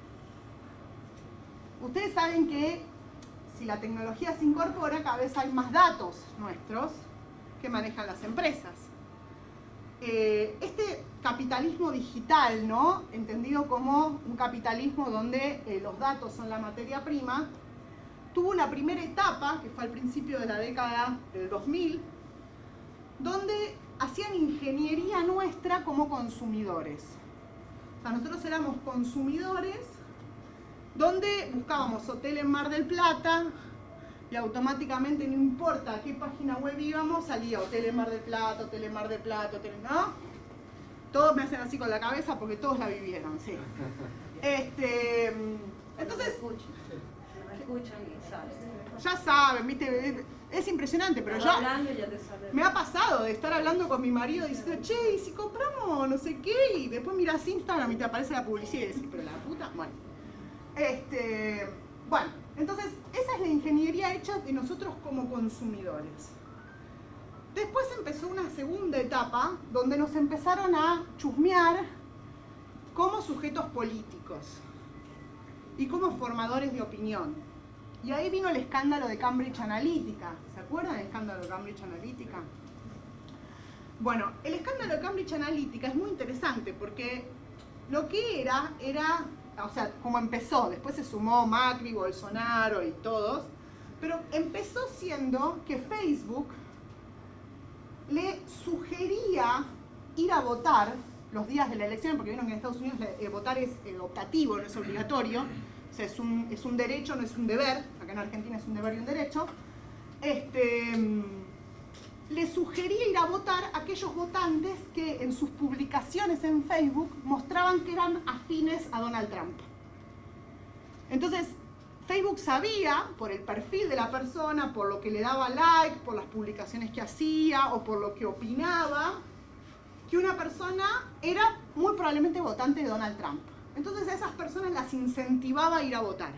Ustedes saben que si la tecnología se incorpora, cada vez hay más datos nuestros que manejan las empresas. Este capitalismo digital, ¿no? Entendido como un capitalismo donde los datos son la materia prima, tuvo una primera etapa, que fue al principio de la década del 2000, donde hacían ingeniería nuestra como consumidores. sea, nosotros éramos consumidores donde buscábamos hotel en Mar del Plata y automáticamente, no importa a qué página web íbamos, salía hotel en Mar del Plata, hotel en Mar del Plata, hotel en... ¿no? Todos me hacen así con la cabeza porque todos la vivieron, sí. Entonces... No escuchan y salen. Ya saben, ¿viste? Es impresionante, pero yo... Me ha pasado de estar hablando con mi marido diciendo, che, ¿y si compramos no sé qué? Y después miras Instagram y te aparece la publicidad y decís, pero la puta... Bueno. Bueno, entonces esa es la ingeniería hecha de nosotros como consumidores. Después empezó una segunda etapa donde nos empezaron a chusmear como sujetos políticos y como formadores de opinión. Y ahí vino el escándalo de Cambridge Analytica. ¿Se acuerdan del escándalo de Cambridge Analytica? Bueno, el escándalo de Cambridge Analytica es muy interesante porque lo que era, o sea, como empezó, después se sumó Macri, Bolsonaro y todos, pero empezó siendo que Facebook le sugería ir a votar los días de la elección, porque vieron que en Estados Unidos votar es optativo, no es obligatorio, o sea, es un derecho, no es un deber, acá en Argentina es un deber y un derecho, le sugería ir a votar a aquellos votantes que en sus publicaciones en Facebook mostraban que eran afines a Donald Trump. Entonces, Facebook sabía, por el perfil de la persona, por lo que le daba like, por las publicaciones que hacía o por lo que opinaba, que una persona era muy probablemente votante de Donald Trump. Entonces a esas personas las incentivaba a ir a votar.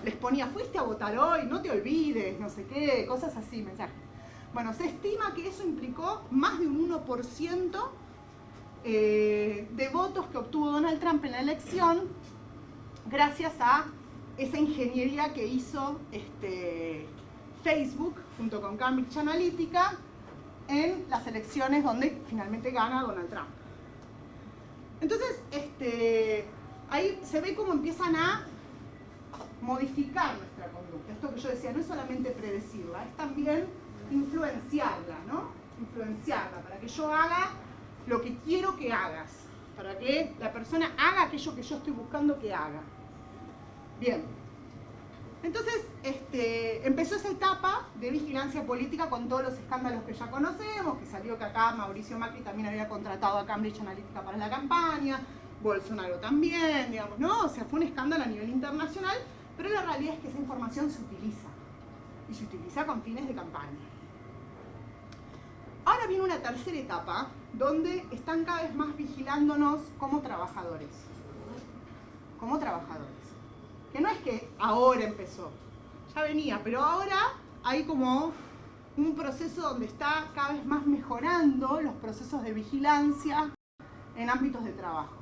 Les ponía, fuiste a votar hoy, no te olvides, no sé qué, cosas así, mensajes. Bueno, se estima que eso implicó más de un 1% de votos que obtuvo Donald Trump en la elección gracias a esa ingeniería que hizo Facebook junto con Cambridge Analytica en las elecciones donde finalmente gana Donald Trump. Entonces, ahí se ve cómo empiezan a modificar nuestra conducta. Esto que yo decía, no es solamente predecirla, es también influenciarla, ¿no? Influenciarla para que yo haga lo que quiero que hagas, para que la persona haga aquello que yo estoy buscando que haga. Bien. Entonces, empezó esa etapa de vigilancia política con todos los escándalos que ya conocemos, que salió que acá Mauricio Macri también había contratado a Cambridge Analytica para la campaña, Bolsonaro también, digamos, ¿no? O sea, fue un escándalo a nivel internacional, pero la realidad es que esa información se utiliza, y se utiliza con fines de campaña. Ahora viene una tercera etapa, donde están cada vez más vigilándonos como trabajadores. Como trabajadores. Que no es que ahora empezó, ya venía, pero ahora hay como un proceso donde está cada vez más mejorando los procesos de vigilancia en ámbitos de trabajo.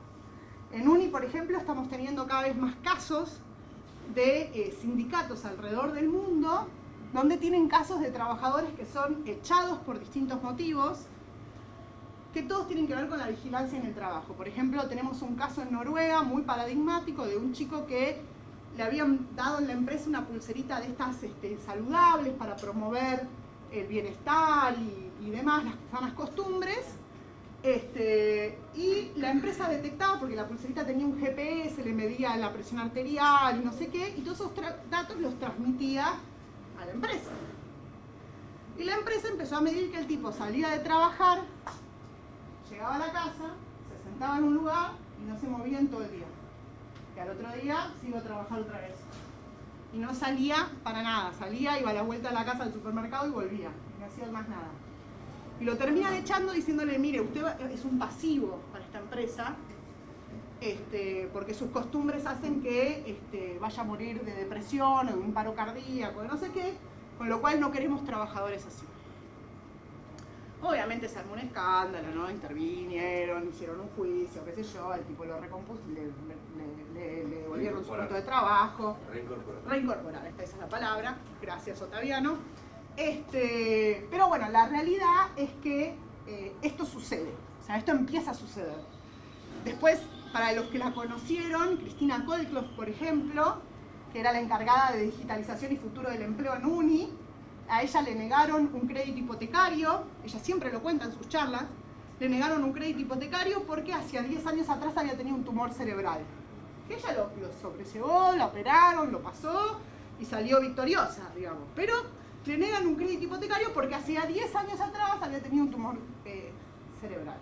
En UNI, por ejemplo, estamos teniendo cada vez más casos de sindicatos alrededor del mundo donde tienen casos de trabajadores que son echados por distintos motivos, que todos tienen que ver con la vigilancia en el trabajo. Por ejemplo, tenemos un caso en Noruega muy paradigmático de un chico que le habían dado en la empresa una pulserita de estas saludables para promover el bienestar y demás, las sanas costumbres, y la empresa detectaba, porque la pulserita tenía un GPS, le medía la presión arterial y no sé qué, y todos esos datos los transmitía a la empresa. Y la empresa empezó a medir que el tipo salía de trabajar, llegaba a la casa, se sentaba en un lugar y no se movía en todo el día. Y al otro día se iba a trabajar otra vez. Y no salía para nada, salía, iba a la vuelta a la casa del supermercado y volvía. Y no hacía más nada. Y lo terminan echando diciéndole, mire, usted es un pasivo para esta empresa, porque sus costumbres hacen que vaya a morir de depresión o de un paro cardíaco, de no sé qué, con lo cual no queremos trabajadores así. Obviamente se armó un escándalo, ¿no? Intervinieron, hicieron un juicio, qué sé yo, el tipo lo recompuso, le devolvieron su puesto de trabajo. Reincorporar, esa es la palabra. Gracias, Otaviano. Pero bueno, la realidad es que esto sucede, o sea, esto empieza a suceder. Después, para los que la conocieron, Cristina Kolkloff, por ejemplo, que era la encargada de digitalización y futuro del empleo en UNI, a ella le negaron un crédito hipotecario, ella siempre lo cuenta en sus charlas, le negaron un crédito hipotecario porque hacía 10 años atrás había tenido un tumor cerebral. Que ella lo sobrellevó, la operaron, lo pasó y salió victoriosa, digamos. Pero le negan un crédito hipotecario porque hacía 10 años atrás había tenido un tumor cerebral.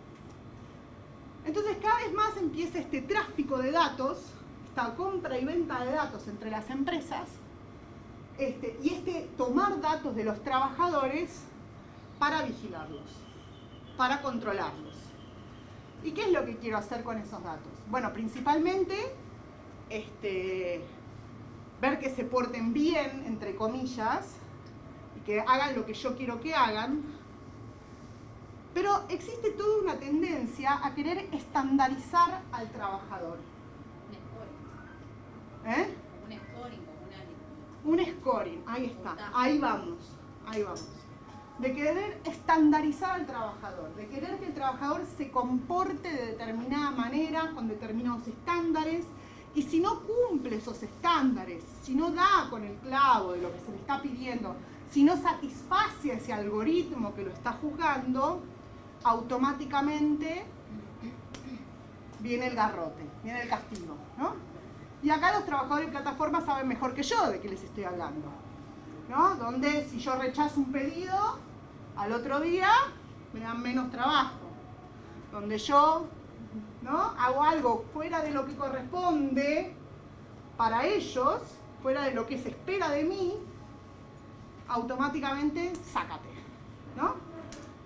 Entonces cada vez más empieza este tráfico de datos, esta compra y venta de datos entre las empresas, y tomar datos de los trabajadores para vigilarlos, para controlarlos. ¿Y qué es lo que quiero hacer con esos datos? Bueno, principalmente ver que se porten bien, entre comillas, y que hagan lo que yo quiero que hagan. Pero existe toda una tendencia a querer estandarizar al trabajador. Un scoring. ¿Eh? Un scoring, Un scoring, ahí está, ahí vamos. De querer estandarizar al trabajador, de querer que el trabajador se comporte de determinada manera, con determinados estándares, y si no cumple esos estándares, si no da con el clavo de lo que se le está pidiendo, si no satisface a ese algoritmo que lo está juzgando, automáticamente viene el garrote, viene el castigo, ¿no? Y acá los trabajadores de plataforma saben mejor que yo de qué les estoy hablando, ¿no? Donde si yo rechazo un pedido, al otro día me dan menos trabajo. Donde yo, ¿no?, hago algo fuera de lo que corresponde para ellos, fuera de lo que se espera de mí, automáticamente sácate, ¿no?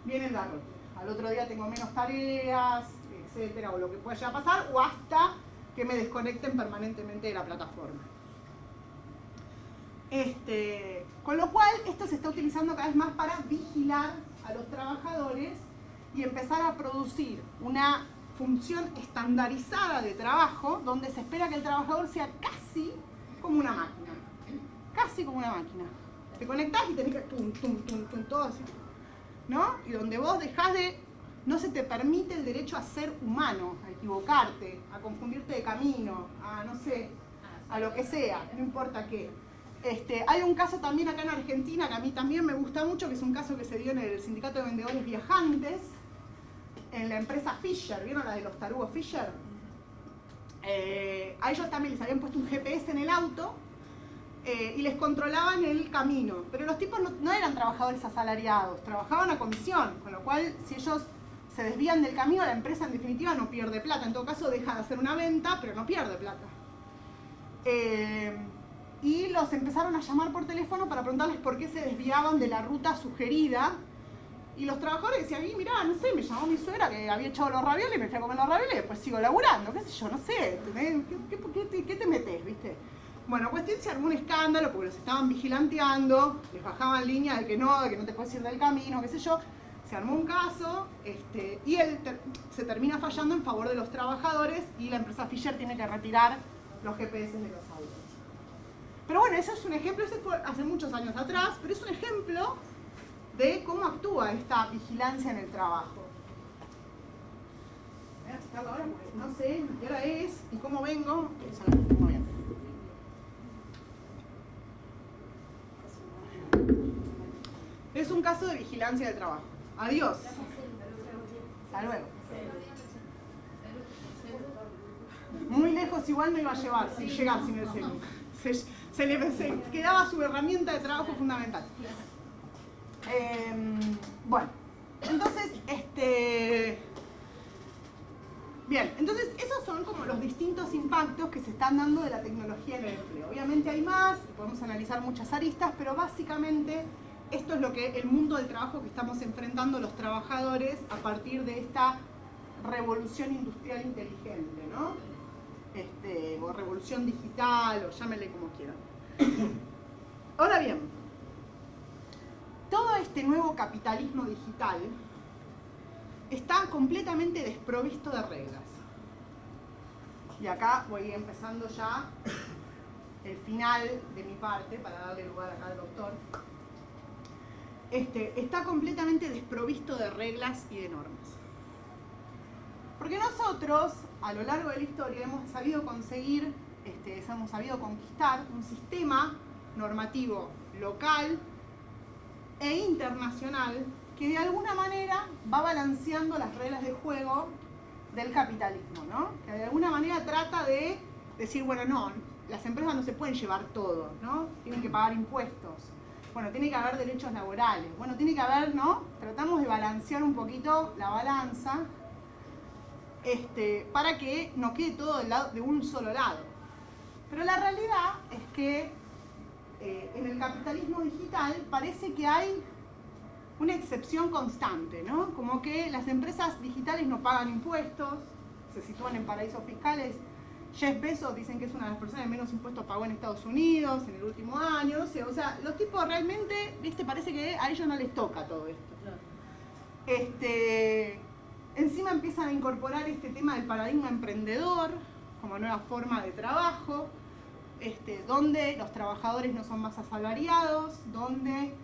Viene el garrote. Al otro día tengo menos tareas, etcétera, o lo que pueda llegar a pasar, o hasta que me desconecten permanentemente de la plataforma. Con lo cual, esto se está utilizando cada vez más para vigilar a los trabajadores y empezar a producir una función estandarizada de trabajo donde se espera que el trabajador sea casi como una máquina. Casi como una máquina. Te conectás y tenés que todo así, ¿no? Y donde vos dejás de... No se te permite el derecho a ser humano, a equivocarte, a confundirte de camino, a no sé, a lo que sea, no importa qué. Hay un caso también acá en Argentina que a mí también me gusta mucho, que es un caso que se dio en el Sindicato de Vendedores Viajantes, en la empresa Fisher, ¿vieron la de los tarugos Fisher? A ellos también les habían puesto un GPS en el auto y les controlaban el camino, pero los tipos no eran trabajadores asalariados, trabajaban a comisión, con lo cual si ellos se desvían del camino, la empresa en definitiva no pierde plata, en todo caso deja de hacer una venta, pero no pierde plata. Y los empezaron a llamar por teléfono para preguntarles por qué se desviaban de la ruta sugerida. Y los trabajadores decían, mirá, no sé, me llamó mi suegra que había echado los ravioles, me fui a comer los ravioles y después sigo laburando, qué sé yo, no sé, ¿qué te metés, viste? Bueno, cuestión, se armó un escándalo porque los estaban vigilanteando, les bajaban línea de que no te puedes ir del camino, qué sé yo. Se armó un caso y se termina fallando en favor de los trabajadores y la empresa Fisher tiene que retirar los GPS de los autos. Pero bueno, eso es un ejemplo, eso fue hace muchos años atrás, pero es un ejemplo de cómo actúa esta vigilancia en el trabajo. Ahora no sé qué hora es y cómo vengo. Muy bien. Es un caso de vigilancia del trabajo. Adiós. Hasta luego. Muy lejos igual me iba a llevar, sin llegar sin el celu. Se quedaba su herramienta de trabajo fundamental. Bueno, entonces, bien, entonces esos son como los distintos impactos que se están dando de la tecnología en el empleo. Obviamente hay más, podemos analizar muchas aristas, pero básicamente esto es lo que el mundo del trabajo que estamos enfrentando los trabajadores a partir de esta revolución industrial inteligente, ¿no? O revolución digital, o llámenle como quieran. Ahora bien, todo este nuevo capitalismo digital está completamente desprovisto de reglas. Y acá voy empezando ya el final de mi parte para darle lugar acá al doctor. Está completamente desprovisto de reglas y de normas. Porque nosotros, a lo largo de la historia, hemos sabido conseguir, hemos sabido conquistar un sistema normativo local e internacional que de alguna manera va balanceando las reglas de juego del capitalismo, ¿no? Que de alguna manera trata de decir, bueno, no, las empresas no se pueden llevar todo, ¿no? Tienen que pagar impuestos. Bueno, tiene que haber derechos laborales. Bueno, tiene que haber, ¿no? Tratamos de balancear un poquito la balanza para que no quede todo de un solo lado. Pero la realidad es que en el capitalismo digital parece que hay una excepción constante, ¿no? Como que las empresas digitales no pagan impuestos, se sitúan en paraísos fiscales. Jeff Bezos dicen que es una de las personas que menos impuestos pagó en Estados Unidos en el último año, no sé, o sea, los tipos realmente, ¿viste? Parece que a ellos no les toca todo esto. Encima empiezan a incorporar este tema del paradigma emprendedor como nueva forma de trabajo, donde los trabajadores no son más asalariados, donde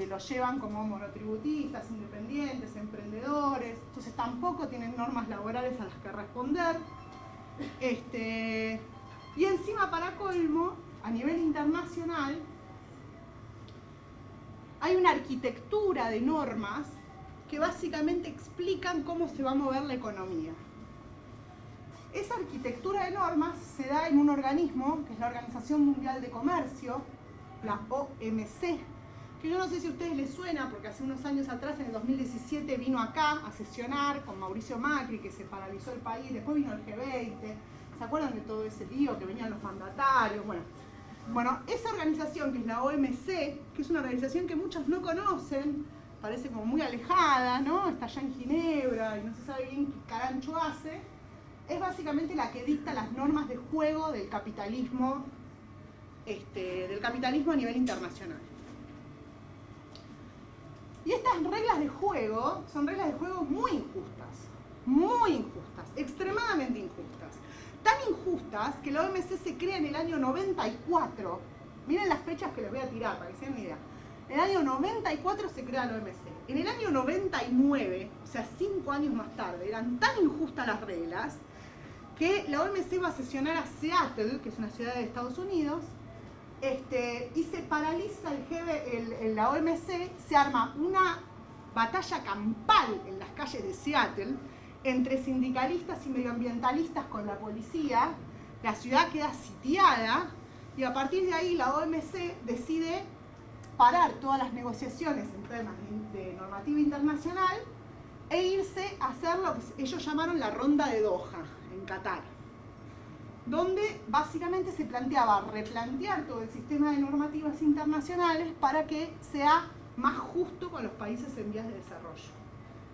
los llevan como monotributistas, independientes, emprendedores, entonces tampoco tienen normas laborales a las que responder. Y encima, para colmo, a nivel internacional, hay una arquitectura de normas que básicamente explican cómo se va a mover la economía. Esa arquitectura de normas se da en un organismo, que es la Organización Mundial de Comercio, la OMC, que yo no sé si a ustedes les suena, porque hace unos años atrás, en el 2017, vino acá a sesionar con Mauricio Macri, que se paralizó el país, después vino el G20, ¿se acuerdan de todo ese lío que venían los mandatarios? Bueno, esa organización, que es la OMC, que es una organización que muchos no conocen, parece como muy alejada, ¿no? Está allá en Ginebra y no se sabe bien qué carancho hace, es básicamente la que dicta las normas de juego del capitalismo a nivel internacional. Y estas reglas de juego son reglas de juego muy injustas, extremadamente injustas. Tan injustas que la OMC se crea en el año 94. Miren las fechas que les voy a tirar para que se den una idea. En el año 94 se crea la OMC. En el año 99, o sea 5 años más tarde, eran tan injustas las reglas que la OMC va a sesionar a Seattle, que es una ciudad de Estados Unidos, y se paraliza la OMC, se arma una batalla campal en las calles de Seattle entre sindicalistas y medioambientalistas con la policía, la ciudad queda sitiada y a partir de ahí la OMC decide parar todas las negociaciones en temas de normativa internacional e irse a hacer lo que ellos llamaron la ronda de Doha en Qatar, donde básicamente se planteaba replantear todo el sistema de normativas internacionales para que sea más justo con los países en vías de desarrollo,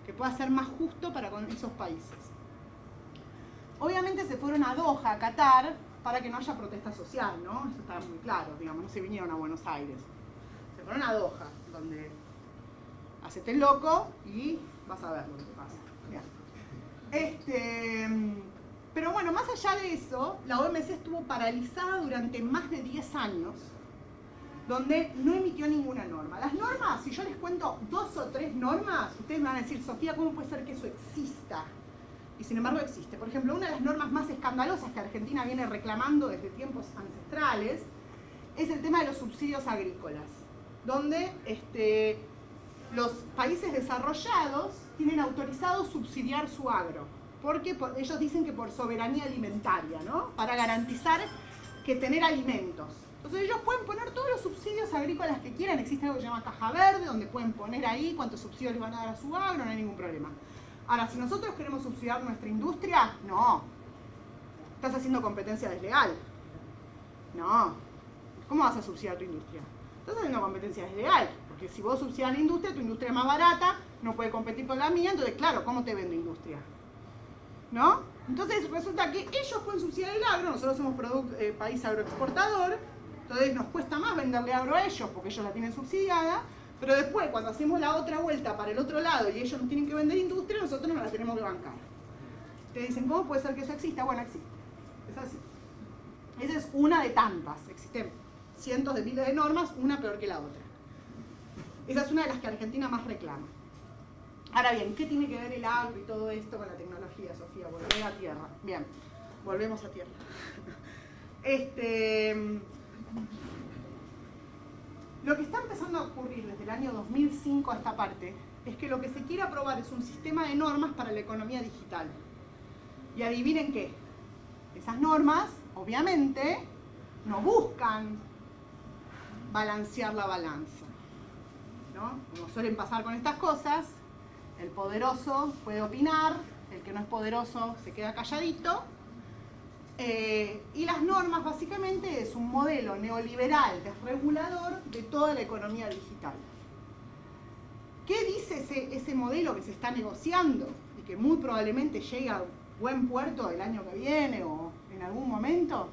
que pueda ser más justo para con esos países. Obviamente se fueron a Doha, a Qatar, para que no haya protesta social, ¿no? Eso está muy claro, digamos, no se vinieron a Buenos Aires. Se fueron a Doha, donde hacete el loco y vas a ver lo que pasa. Bien. Pero bueno, más allá de eso, la OMC estuvo paralizada durante más de 10 años, donde no emitió ninguna norma. Las normas, si yo les cuento 2 o 3 normas, ustedes me van a decir, Sofía, ¿cómo puede ser que eso exista? Y sin embargo existe. Por ejemplo, una de las normas más escandalosas que Argentina viene reclamando desde tiempos ancestrales es el tema de los subsidios agrícolas, donde los países desarrollados tienen autorizado subsidiar su agro, porque ellos dicen que por soberanía alimentaria, ¿no? Para garantizar que tener alimentos. Entonces ellos pueden poner todos los subsidios agrícolas que quieran, existe algo que se llama caja verde, donde pueden poner ahí cuántos subsidios les van a dar a su agro, no hay ningún problema. Ahora, si nosotros queremos subsidiar nuestra industria, no. Estás haciendo competencia desleal. No. ¿Cómo vas a subsidiar tu industria? Estás haciendo competencia desleal, porque si vos subsidias la industria, tu industria es más barata, no puede competir con la mía, entonces claro, ¿cómo te vendo industria? ¿No? Entonces resulta que ellos pueden subsidiar el agro, nosotros somos país agroexportador, entonces nos cuesta más venderle agro a ellos porque ellos la tienen subsidiada, pero después cuando hacemos la otra vuelta para el otro lado y ellos nos tienen que vender industria, nosotros nos la tenemos que bancar. Ustedes dicen, ¿cómo puede ser que eso exista? Bueno, existe. Es así. Esa es una de tantas. Existen cientos de miles de normas, una peor que la otra. Esa es una de las que Argentina más reclama. Ahora bien, ¿qué tiene que ver el agro y todo esto con la tecnología, Sofía? Volver a tierra. Bien, volvemos a tierra. Lo que está empezando a ocurrir desde el año 2005 a esta parte es que lo que se quiere aprobar es un sistema de normas para la economía digital. Y adivinen qué, esas normas, obviamente, no buscan balancear la balanza, ¿no? Como suelen pasar con estas cosas, el poderoso puede opinar, el que no es poderoso se queda calladito, y las normas básicamente es un modelo neoliberal desregulador de toda la economía digital. ¿Qué dice ese modelo que se está negociando y que muy probablemente llegue a buen puerto el año que viene o en algún momento?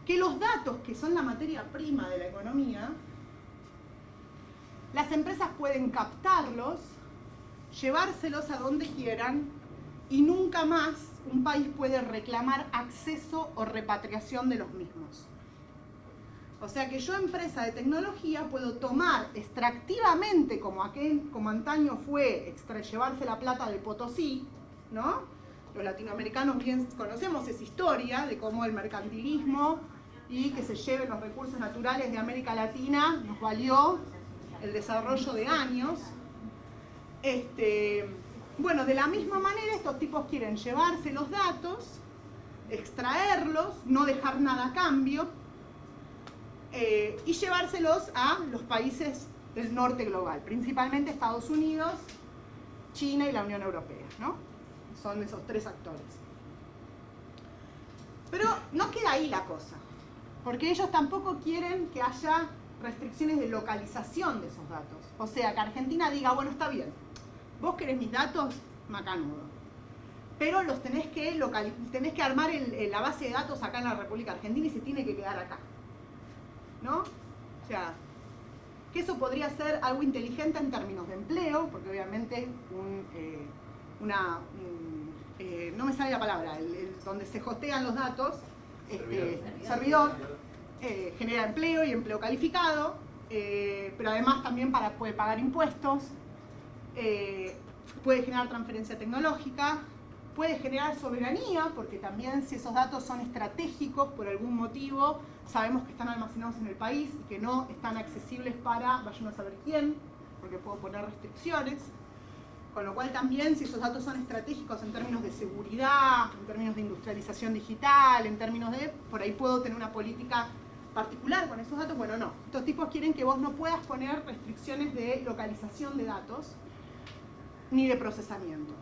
Que los datos, que son la materia prima de la economía, las empresas pueden captarlos, llevárselos a donde quieran y nunca más un país puede reclamar acceso o repatriación de los mismos. O sea que yo, empresa de tecnología, puedo tomar extractivamente, como antaño fue llevarse la plata del Potosí, ¿no? Los latinoamericanos bien conocemos esa historia de cómo el mercantilismo y que se lleven los recursos naturales de América Latina nos valió el desarrollo de años. Bueno, de la misma manera estos tipos quieren llevarse los datos, extraerlos, no dejar nada a cambio, y llevárselos a los países del norte global, principalmente Estados Unidos, China y la Unión Europea, ¿no? Son esos tres actores. Pero no queda ahí la cosa, porque ellos tampoco quieren que haya restricciones de localización de esos datos. O sea, que Argentina diga, bueno, está bien, vos querés mis datos, macanudo, pero los tenés que armar la base de datos acá en la República Argentina y se tiene que quedar acá, ¿no? O sea, que eso podría ser algo inteligente en términos de empleo, porque obviamente no me sale la palabra, donde se hostean los datos, servidor, genera empleo y empleo calificado, pero además también puede pagar impuestos, puede generar transferencia tecnológica, puede generar soberanía, porque también si esos datos son estratégicos por algún motivo, sabemos que están almacenados en el país y que no están accesibles para, vayan a saber quién, porque puedo poner restricciones. Con lo cual también, si esos datos son estratégicos en términos de seguridad, en términos de industrialización digital, en términos de, por ahí puedo tener una política particular con esos datos. Bueno, no. Estos tipos quieren que vos no puedas poner restricciones de localización de datos, ni de procesamiento.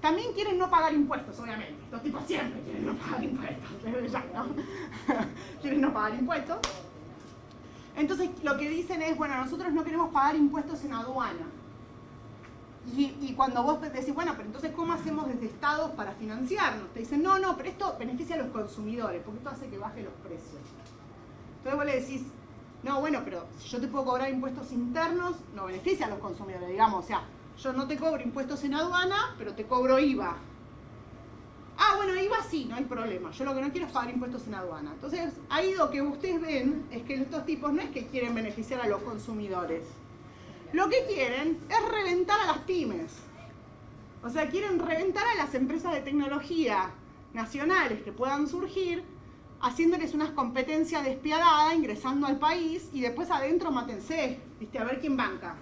También quieren no pagar impuestos, obviamente. Estos tipos siempre quieren no pagar impuestos, ya, ¿no? Quieren no pagar impuestos. Entonces, lo que dicen es, bueno, nosotros no queremos pagar impuestos en aduana. Y cuando vos decís, bueno, pero entonces, ¿cómo hacemos desde Estados para financiarnos? Te dicen, no, pero esto beneficia a los consumidores, porque esto hace que baje los precios. Entonces vos le decís, no, bueno, pero si yo te puedo cobrar impuestos internos, no beneficia a los consumidores, digamos, o sea, yo no te cobro impuestos en aduana, pero te cobro IVA. Ah, bueno, IVA sí, no hay problema. Yo lo que no quiero es pagar impuestos en aduana. Entonces, ahí lo que ustedes ven es que estos tipos no es que quieren beneficiar a los consumidores. Lo que quieren es reventar a las pymes. O sea, quieren reventar a las empresas de tecnología nacionales que puedan surgir, haciéndoles unas competencias despiadadas, ingresando al país, y después adentro mátense, ¿viste? A ver quién banca.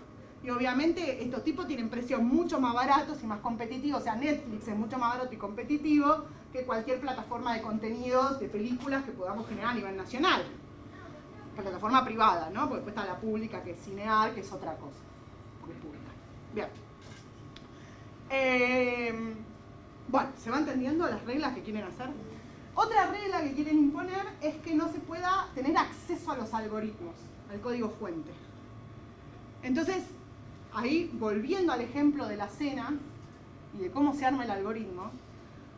Y obviamente estos tipos tienen precios mucho más baratos y más competitivos. O sea, Netflix es mucho más barato y competitivo que cualquier plataforma de contenidos, de películas que podamos generar a nivel nacional. Plataforma privada, ¿no? Porque después está la pública, que es Cinear, que es otra cosa. Porque es pública. Bien. Bueno, ¿se va entendiendo las reglas que quieren hacer? Otra regla que quieren imponer es que no se pueda tener acceso a los algoritmos, al código fuente. Entonces, ahí, volviendo al ejemplo de la cena y de cómo se arma el algoritmo,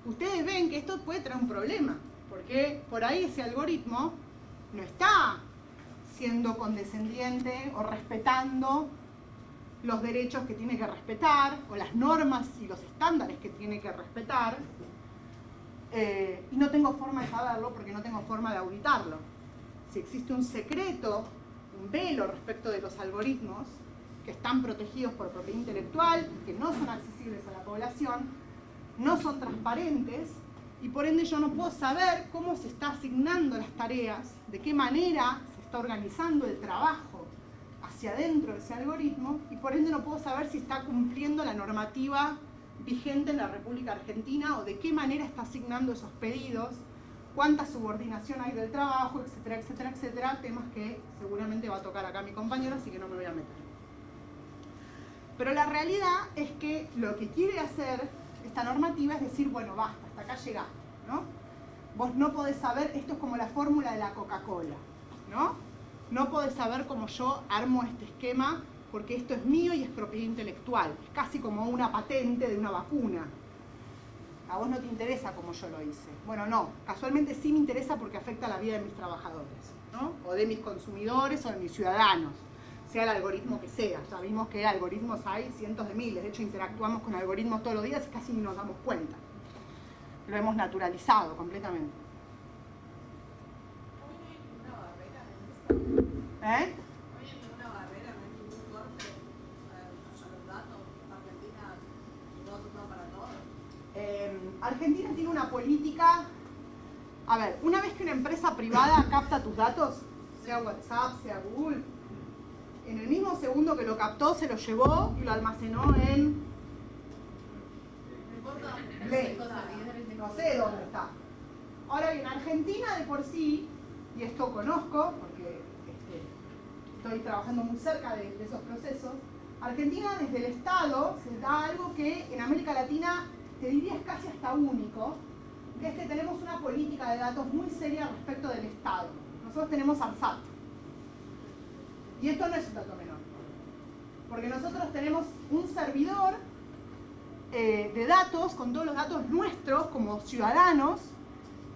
ustedes ven que esto puede traer un problema, porque por ahí ese algoritmo no está siendo condescendiente o respetando los derechos que tiene que respetar, o las normas y los estándares que tiene que respetar, y no tengo forma de saberlo porque no tengo forma de auditarlo. Si existe un secreto, un velo respecto de los algoritmos, que están protegidos por propiedad intelectual, que no son accesibles a la población, no son transparentes, y por ende yo no puedo saber cómo se está asignando las tareas, de qué manera se está organizando el trabajo hacia adentro de ese algoritmo y por ende no puedo saber si está cumpliendo la normativa vigente en la República Argentina o de qué manera está asignando esos pedidos, cuánta subordinación hay del trabajo, etcétera, etcétera, etcétera, temas que seguramente va a tocar acá mi compañero, así que no me voy a meter. Pero la realidad es que lo que quiere hacer esta normativa es decir, bueno, basta, hasta acá llegaste, ¿no? Vos no podés saber, esto es como la fórmula de la Coca-Cola, ¿no? No podés saber cómo yo armo este esquema porque esto es mío y es propiedad intelectual. Es casi como una patente de una vacuna. A vos no te interesa cómo yo lo hice. Bueno, no, casualmente sí me interesa porque afecta la vida de mis trabajadores, ¿no? O de mis consumidores o de mis ciudadanos, sea el algoritmo que sea. Ya vimos que algoritmos hay cientos de miles, de hecho interactuamos con algoritmos todos los días y casi ni nos damos cuenta. Lo hemos naturalizado completamente. ¿Eh? Argentina tiene una política, a ver, una vez que una empresa privada capta tus datos, sea WhatsApp, sea Google, en el mismo segundo que lo captó se lo llevó y lo almacenó en... no sé dónde está. Ahora bien, Argentina de por sí, y esto conozco porque estoy trabajando muy cerca de esos procesos, Argentina desde el Estado se da algo que en América Latina te diría es casi hasta único, que es que tenemos una política de datos muy seria respecto del Estado. Nosotros tenemos ARSAT. Y esto no es un dato menor. Porque nosotros tenemos un servidor de datos, con todos los datos nuestros como ciudadanos,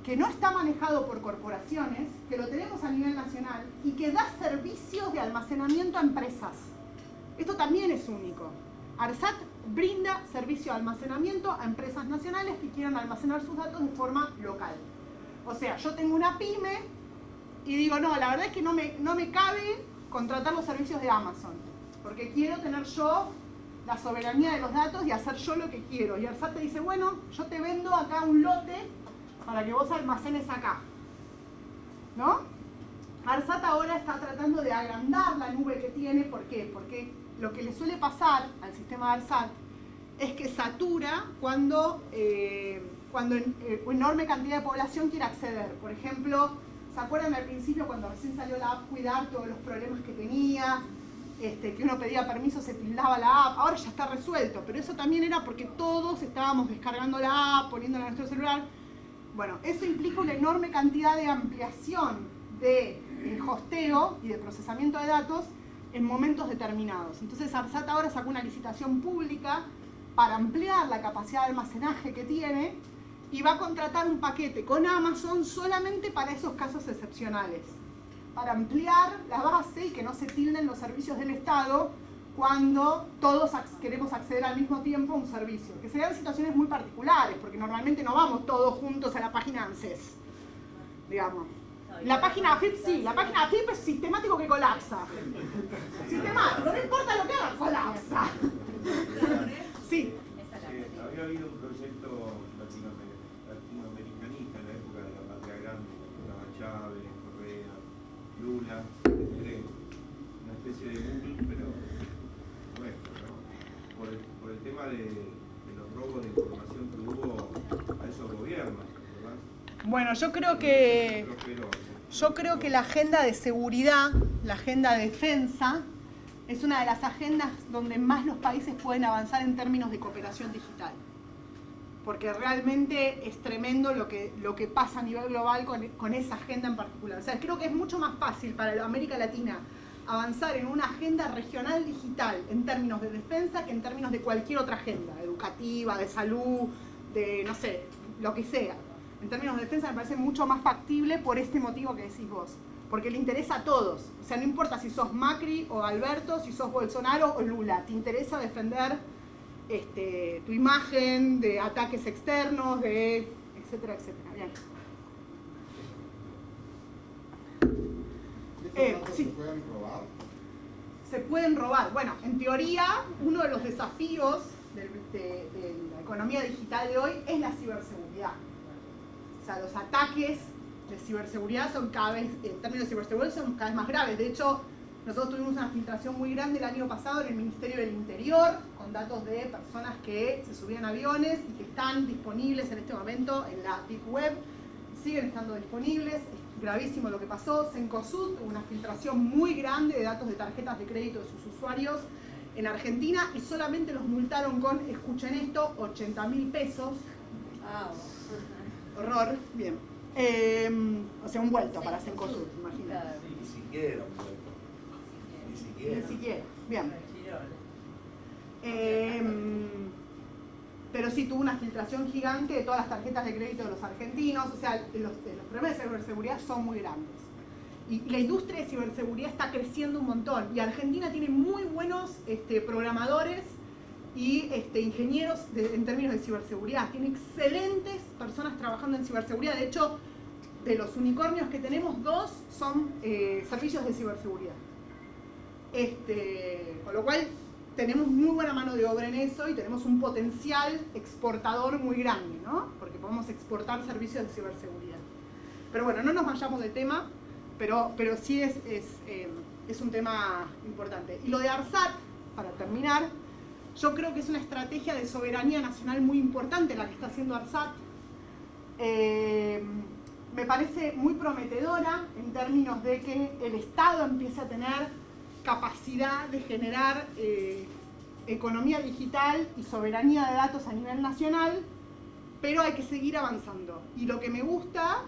que no está manejado por corporaciones, que lo tenemos a nivel nacional y que da servicios de almacenamiento a empresas. Esto también es único. ARSAT brinda servicio de almacenamiento a empresas nacionales que quieran almacenar sus datos de forma local. O sea, yo tengo una pyme y digo, no, la verdad es que no me cabe contratar los servicios de Amazon, porque quiero tener yo la soberanía de los datos y hacer yo lo que quiero. Y ARSAT te dice, bueno, yo te vendo acá un lote para que vos almacenes acá, ¿no? ARSAT ahora está tratando de agrandar la nube que tiene. ¿Por qué? Porque lo que le suele pasar al sistema de ARSAT es que satura cuando enorme cantidad de población quiere acceder. Por ejemplo, ¿se acuerdan al principio cuando recién salió la app Cuidar, todos los problemas que tenía? Que uno pedía permiso, se tildaba la app. Ahora ya está resuelto, pero eso también era porque todos estábamos descargando la app, poniéndola en nuestro celular. Bueno, eso implica una enorme cantidad de ampliación de hosteo y de procesamiento de datos en momentos determinados. Entonces ARSAT ahora sacó una licitación pública para ampliar la capacidad de almacenaje que tiene y va a contratar un paquete con Amazon solamente para esos casos excepcionales, para ampliar la base y que no se tilden los servicios del Estado cuando todos queremos acceder al mismo tiempo a un servicio, que serían situaciones muy particulares, porque normalmente no vamos todos juntos a la página ANSES, digamos. La página AFIP sí, la página AFIP es sistemático que colapsa. Sistemático, no importa lo que haga, colapsa. Sí. Había habido un proyecto latinoamericanista en la época de la Patria Grande, cuando estaba Chávez, Correa, Lula, una especie de Google, pero nuestro, ¿no? Por el tema de los robos de información que hubo a esos gobiernos, ¿verdad? Bueno, yo creo que la agenda de seguridad, la agenda de defensa, es una de las agendas donde más los países pueden avanzar en términos de cooperación digital. Porque realmente es tremendo lo que pasa a nivel global con esa agenda en particular. O sea, creo que es mucho más fácil para América Latina avanzar en una agenda regional digital en términos de defensa que en términos de cualquier otra agenda, educativa, de salud, de no sé, lo que sea. En términos de defensa me parece mucho más factible por este motivo que decís vos. Porque le interesa a todos. O sea, no importa si sos Macri o Alberto, si sos Bolsonaro o Lula. Te interesa defender tu imagen de ataques externos, de etcétera, etcétera. Bien. Sí. ¿Se pueden robar? Se pueden robar. Bueno, en teoría, uno de los desafíos de la economía digital de hoy es la ciberseguridad. O sea, los ataques de ciberseguridad son cada vez, en términos de ciberseguridad, son cada vez más graves. De hecho, Nosotros tuvimos una filtración muy grande el año pasado en el Ministerio del Interior, con datos de personas que se subían a aviones y que están disponibles en este momento en la Deep Web, siguen estando disponibles. Es gravísimo lo que pasó. Cencosud tuvo una filtración muy grande de datos de tarjetas de crédito de sus usuarios en Argentina y solamente los multaron con, escuchen esto, 80.000 pesos. Horror, bien. O sea, un vuelto para Cencosud, imagínate. Ni siquiera un vuelto. Ni siquiera. Ni siquiera, bien. Pero sí tuvo una filtración gigante de todas las tarjetas de crédito de los argentinos. O sea, los problemas de ciberseguridad son muy grandes. Y la industria de ciberseguridad está creciendo un montón. Y Argentina tiene muy buenos programadores y ingenieros en términos de ciberseguridad. Tiene excelentes personas trabajando en ciberseguridad. De hecho, de los unicornios que tenemos, 2 son servicios de ciberseguridad. Con lo cual, tenemos muy buena mano de obra en eso y tenemos un potencial exportador muy grande, ¿no? Porque podemos exportar servicios de ciberseguridad. Pero bueno, no nos vayamos de tema, pero sí es un tema importante. Y lo de ARSAT, para terminar, yo creo que es una estrategia de soberanía nacional muy importante la que está haciendo ARSAT. Me parece muy prometedora en términos de que el Estado empiece a tener capacidad de generar economía digital y soberanía de datos a nivel nacional, pero hay que seguir avanzando. Y lo que me gusta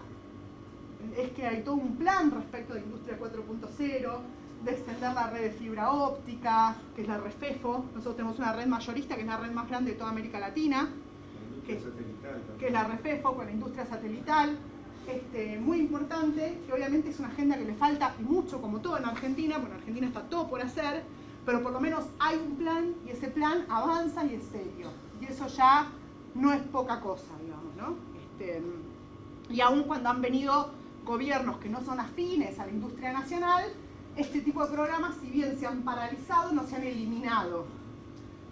es que hay todo un plan respecto de Industria 4.0, de extender la red de fibra óptica, que es la REFEFO. Nosotros tenemos una red mayorista, que es la red más grande de toda América Latina, que es la REFEFO, con la industria satelital. Muy importante, que obviamente es una agenda que le falta y mucho, como todo en Argentina, porque en Argentina está todo por hacer, pero por lo menos hay un plan y ese plan avanza y es serio. Y eso ya no es poca cosa, digamos, ¿no? Y aún cuando han venido gobiernos que no son afines a la industria nacional, este tipo de programas, si bien se han paralizado, no se han eliminado.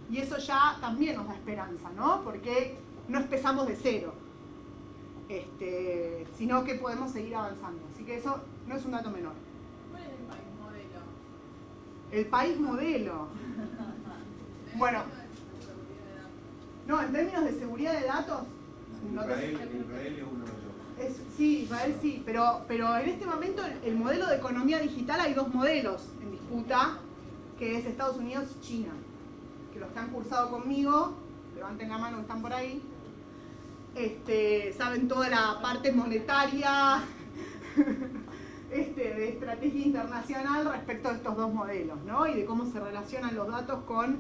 Y eso ya también nos da esperanza, ¿no? Porque no empezamos de cero. Sino que podemos seguir avanzando. Así que eso no es un dato menor. ¿Cuál es el país modelo? El país modelo. Bueno, no, en términos de seguridad de datos, Israel es uno de ellos. Sí, Israel sí, pero en este momento el modelo de economía digital hay 2 modelos en disputa, que es Estados Unidos y China, que los que han cursado conmigo, levanten la mano que están por ahí. Saben toda la parte monetaria de estrategia internacional respecto a estos 2 modelos, ¿no? Y de cómo se relacionan los datos con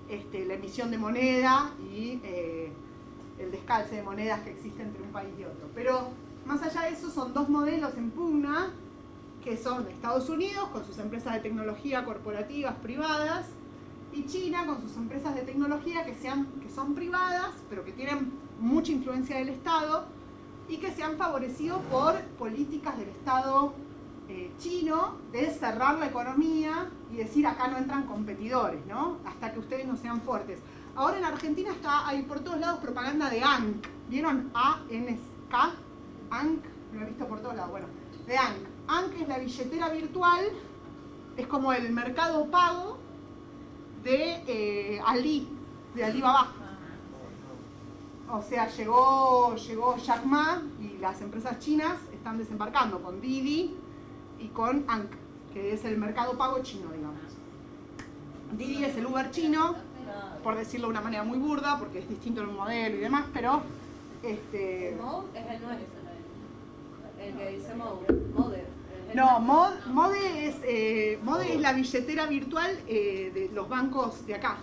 la emisión de moneda y el descalce de monedas que existe entre un país y otro. Pero más allá de eso, son 2 modelos en pugna, que son Estados Unidos con sus empresas de tecnología corporativas privadas y China con sus empresas de tecnología que son privadas, pero que tienen mucha influencia del Estado y que se han favorecido por políticas del Estado chino de cerrar la economía y decir acá no entran competidores, ¿no? Hasta que ustedes no sean fuertes. Ahora en Argentina hay por todos lados propaganda de ANC. ¿Vieron? A-N-K. ANC, lo he visto por todos lados. Bueno, de ANC. ANC es la billetera virtual, es como el mercado pago de Alibaba. O sea, llegó Jack Ma y las empresas chinas están desembarcando con Didi y con ANC, que es el mercado pago chino, digamos. Didi es el Uber chino, por decirlo de una manera muy burda, porque es distinto el modelo y demás, pero... Mode es el nuestro, el que dice Mode. No, Mode es la billetera virtual de los bancos de acá,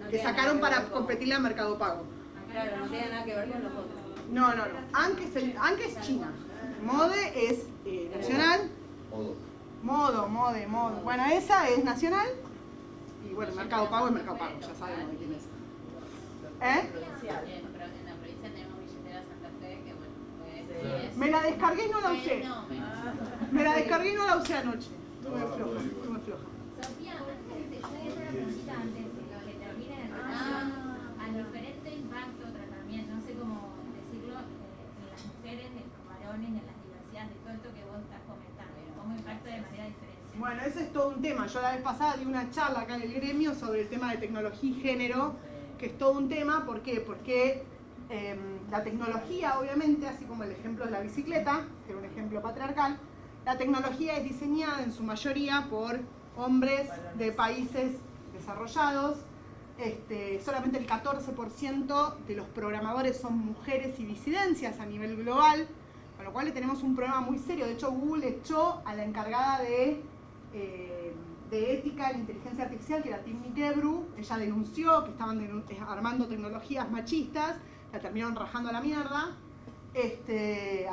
que sacaron para competirle al mercado pago. Claro, no tiene nada que ver con los otros. No. ANC es China. Mode es nacional. Mode. Bueno, esa es nacional. Y bueno, Mercado Pago es Mercado Pago, ya sabemos de quién es. Pero en la provincia tenemos billetera Santa Fe, que bueno, Me la descargué y no la usé. No, Me la descargué y no la usé anoche. Estuve floja. Sofía, yo quería hacer una preguntita antes de que termine en relación al diferente impacto o tratamiento, no sé cómo decirlo, en las mujeres, en los varones, en las diversidades, de todo esto que vos estás comentando, cómo impacta de manera diferenciada. Bueno, ese es todo un tema. Yo la vez pasada di una charla acá en el gremio sobre el tema de tecnología y género, que es todo un tema. ¿Por qué? Porque la tecnología, obviamente, así como el ejemplo de la bicicleta, que era un ejemplo patriarcal, la tecnología es diseñada en su mayoría por hombres de países desarrollados. Solamente el 14% de los programadores son mujeres y disidencias a nivel global, con lo cual le tenemos un problema muy serio. De hecho, Google echó a la encargada de ética de la inteligencia artificial, que era Timney Gebru. Ella denunció que estaban armando tecnologías machistas, la terminaron rajando a la mierda.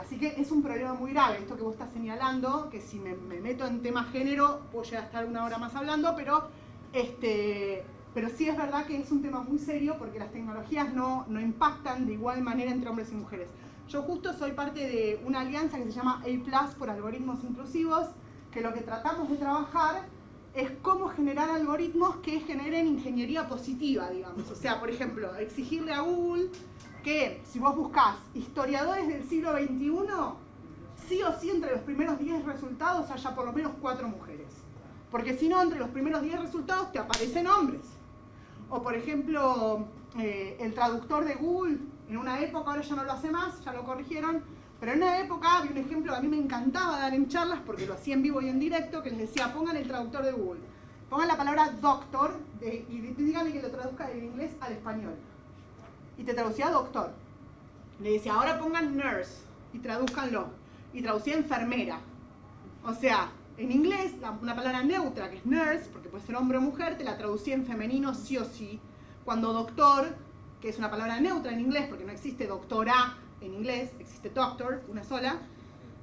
Así que es un problema muy grave esto que vos estás señalando, que si me meto en tema género puedo llegar a estar una hora más hablando, pero sí es verdad que es un tema muy serio porque las tecnologías no impactan de igual manera entre hombres y mujeres. Yo justo soy parte de una alianza que se llama A+ por algoritmos inclusivos, que lo que tratamos de trabajar es cómo generar algoritmos que generen ingeniería positiva, digamos. O sea, por ejemplo, exigirle a Google que si vos buscás historiadores del siglo XXI, sí o sí entre los primeros 10 resultados haya por lo menos 4 mujeres. Porque si no, entre los primeros 10 resultados te aparecen hombres. O por ejemplo, el traductor de Google, en una época, ahora ya no lo hace más, ya lo corrigieron, pero en una época había un ejemplo que a mí me encantaba dar en charlas, porque lo hacía en vivo y en directo, que les decía, pongan el traductor de Google, pongan la palabra doctor y díganle que lo traduzca del inglés al español. Y te traducía doctor. Le decía, ahora pongan nurse y tradúzcanlo. Y traducía enfermera. O sea, en inglés, una palabra neutra, que es nurse, porque puede ser hombre o mujer, te la traducía en femenino sí o sí. Cuando doctor, que es una palabra neutra en inglés, porque no existe doctora en inglés, existe doctor, una sola,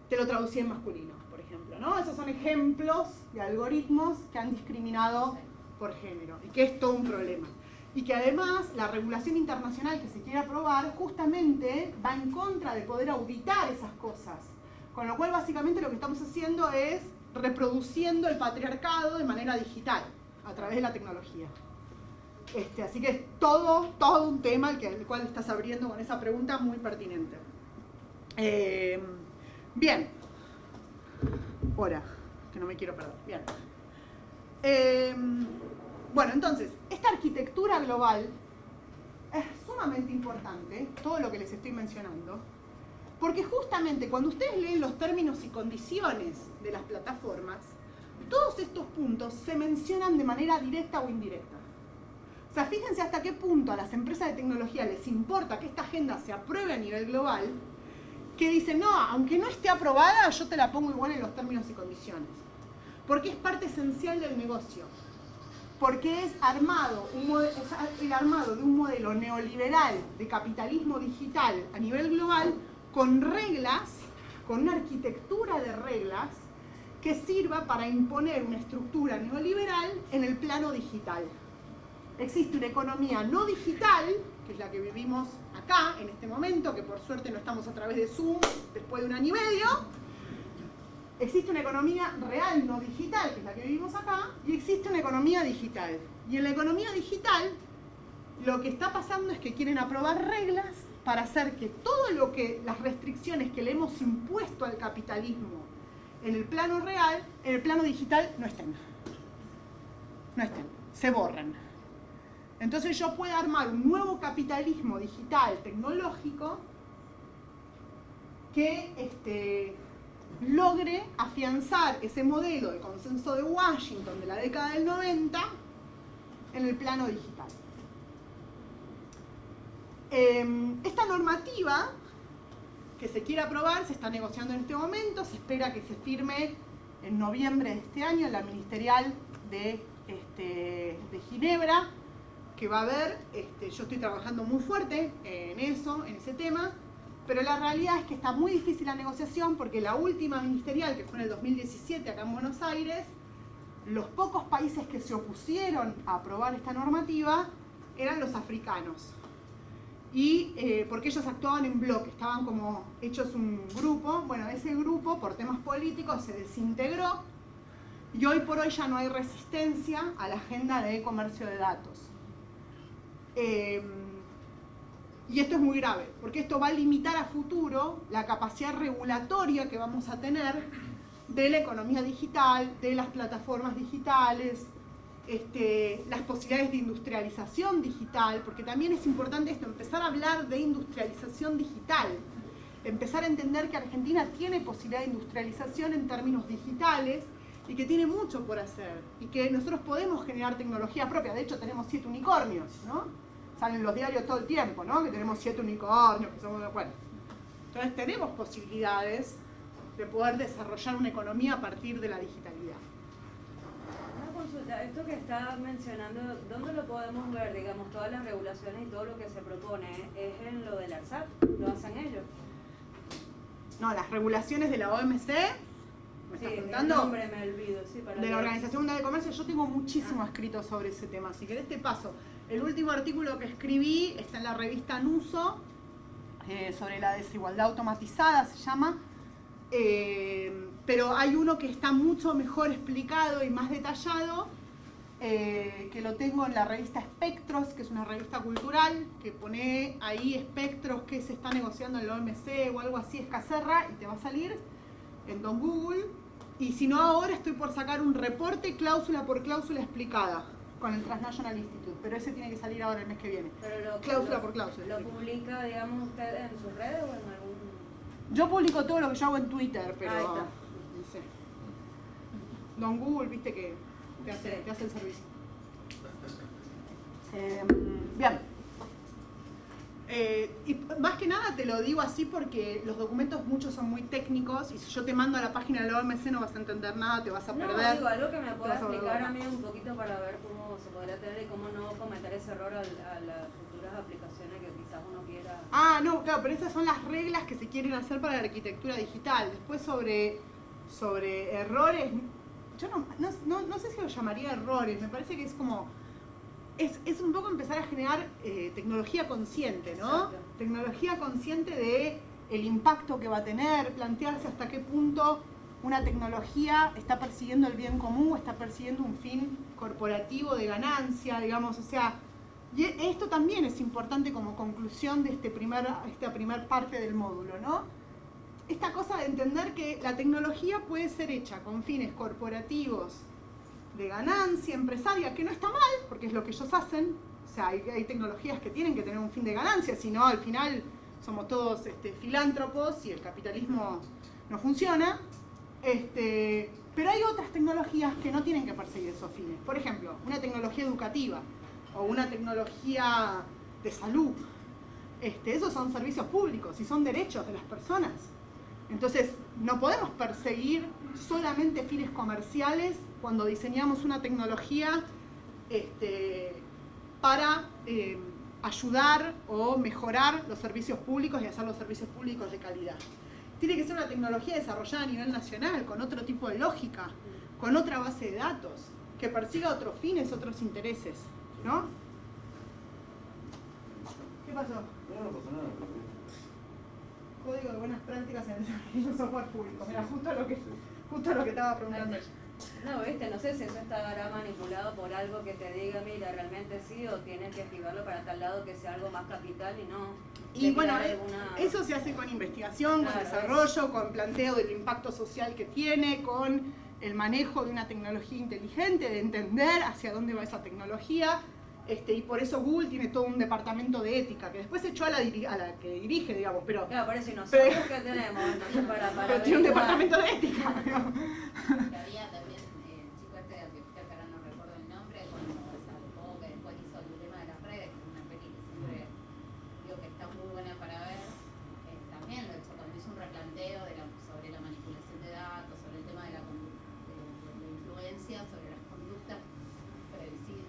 te lo traducía en masculino, por ejemplo, ¿no? Esos son ejemplos de algoritmos que han discriminado por género, y que es todo un problema. Y que además la regulación internacional que se quiere aprobar justamente va en contra de poder auditar esas cosas. Con lo cual básicamente lo que estamos haciendo es reproduciendo el patriarcado de manera digital, a través de la tecnología. Así que es todo un tema el cual estás abriendo con esa pregunta muy pertinente. Bien. Ahora, que no me quiero perder. Bien. Bueno, entonces, esta arquitectura global es sumamente importante, todo lo que les estoy mencionando, porque justamente cuando ustedes leen los términos y condiciones de las plataformas, todos estos puntos se mencionan de manera directa o indirecta. O sea, fíjense hasta qué punto a las empresas de tecnología les importa que esta agenda se apruebe a nivel global, que dicen, no, aunque no esté aprobada, yo te la pongo igual en los términos y condiciones. Porque es parte esencial del negocio. Porque es el armado de un modelo neoliberal de capitalismo digital a nivel global con reglas, con una arquitectura de reglas que sirva para imponer una estructura neoliberal en el plano digital. Existe una economía no digital, que es la que vivimos acá en este momento, que por suerte no estamos a través de Zoom después de 1 año y medio. Existe una economía real no digital, que es la que vivimos acá, y existe una economía digital. Y en la economía digital lo que está pasando es que quieren aprobar reglas para hacer que todo lo que, las restricciones que le hemos impuesto al capitalismo en el plano real, en el plano digital no estén. No estén, se borran. Entonces yo puedo armar un nuevo capitalismo digital tecnológico que logre afianzar ese modelo de consenso de Washington de la década del 90 en el plano digital. Esta normativa que se quiere aprobar se está negociando en este momento, se espera que se firme en noviembre de este año en la ministerial de Ginebra, que va a haber, yo estoy trabajando muy fuerte en eso, en ese tema, pero la realidad es que está muy difícil la negociación porque la última ministerial, que fue en el 2017 acá en Buenos Aires, los pocos países que se opusieron a aprobar esta normativa eran los africanos. Y porque ellos actuaban en bloque, estaban como hechos un grupo. Bueno, ese grupo por temas políticos se desintegró y hoy por hoy ya no hay resistencia a la agenda de comercio de datos. Y esto es muy grave, porque esto va a limitar a futuro la capacidad regulatoria que vamos a tener de la economía digital, de las plataformas digitales, las posibilidades de industrialización digital, porque también es importante esto, empezar a hablar de industrialización digital, empezar a entender que Argentina tiene posibilidad de industrialización en términos digitales y que tiene mucho por hacer y que nosotros podemos generar tecnología propia. De hecho tenemos 7 unicornios, ¿no? Salen los diarios todo el tiempo, ¿no? Que tenemos 7 unicornios, que somos, bueno. Entonces tenemos posibilidades de poder desarrollar una economía a partir de la digitalidad. Una consulta, esto que está mencionando, ¿dónde lo podemos ver? Digamos, todas las regulaciones y todo lo que se propone, ¿es en lo del ARSAT? ¿Lo hacen ellos? No, las regulaciones de la OMC, ¿me estás preguntando? El nombre me olvido, sí, para de la Organización Mundial de Comercio, yo tengo muchísimo escrito sobre ese tema. Si querés te paso. El último artículo que escribí está en la revista Nuso, sobre la desigualdad automatizada se llama, pero hay uno que está mucho mejor explicado y más detallado, que lo tengo en la revista Espectros, que es una revista cultural, que pone ahí Espectros que se está negociando en la OMC o algo así, Escacerra, y te va a salir en Don Google. Y si no, ahora estoy por sacar un reporte cláusula por cláusula explicada con el Transnational Institute, pero ese tiene que salir ahora el mes que viene. Pero Cláusula por cláusula. ¿Lo publica, digamos, usted en sus redes o en algún...? Yo publico todo lo que yo hago en Twitter, pero Ahí está. no sé. Don Google, viste que te hace el servicio. Bien. Y más que nada te lo digo así porque los documentos muchos son muy técnicos y si yo te mando a la página de la OMC no vas a entender nada, te vas a perder. No, digo, algo que me pueda vas a explicar volver. a mí un poquito para ver cómo se podría tener y cómo no cometer ese error a las futuras aplicaciones que quizás uno quiera. Ah, no, claro, pero esas son las reglas que se quieren hacer para la arquitectura digital. Después sobre errores, yo no sé si lo llamaría errores, me parece que es como... Es un poco empezar a generar tecnología consciente, ¿no? Exacto. Tecnología consciente de el impacto que va a tener, plantearse hasta qué punto una tecnología está persiguiendo el bien común, está persiguiendo un fin corporativo de ganancia, digamos, o sea, y esto también es importante como conclusión de esta primer parte del módulo, ¿no? Esta cosa de entender que la tecnología puede ser hecha con fines corporativos de ganancia empresaria, que no está mal, porque es lo que ellos hacen. O sea, hay tecnologías que tienen que tener un fin de ganancia, si no, al final somos todos filántropos y el capitalismo no funciona. Pero hay otras tecnologías que no tienen que perseguir esos fines. Por ejemplo, una tecnología educativa o una tecnología de salud. Esos son servicios públicos y son derechos de las personas. Entonces, no podemos perseguir solamente fines comerciales cuando diseñamos una tecnología para ayudar o mejorar los servicios públicos y hacer los servicios públicos de calidad. Tiene que ser una tecnología desarrollada a nivel nacional, con otro tipo de lógica, con otra base de datos, que persiga otros fines, otros intereses, ¿no? ¿Qué pasó? No pasa nada. Código de buenas prácticas en el desarrollo de software público. Mira, justo lo que estaba preguntando ella. No, viste, no sé si eso estará manipulado por algo que te diga, mira, realmente sí, o tienes que activarlo para tal lado que sea algo más capital y no... Y bueno, alguna... eso se hace con investigación, con Claro, desarrollo, con planteo del impacto social que tiene, con el manejo de una tecnología inteligente, de entender hacia dónde va esa tecnología. Y por eso Google tiene todo un departamento de ética, que después echó a la que dirige, digamos, pero... Claro, por eso, ¿y nosotros qué tenemos? Entonces, para pero tiene un averiguar. departamento de ética. ¿no? Que había también el chico de arquitectura, que ahora no recuerdo el nombre, cuando saltó, que después hizo el tema de las redes, que es una peli que siempre digo que está muy buena para ver. También lo hizo cuando hizo un replanteo sobre la manipulación de datos, sobre el tema de la influencia, sobre las conductas previsibles.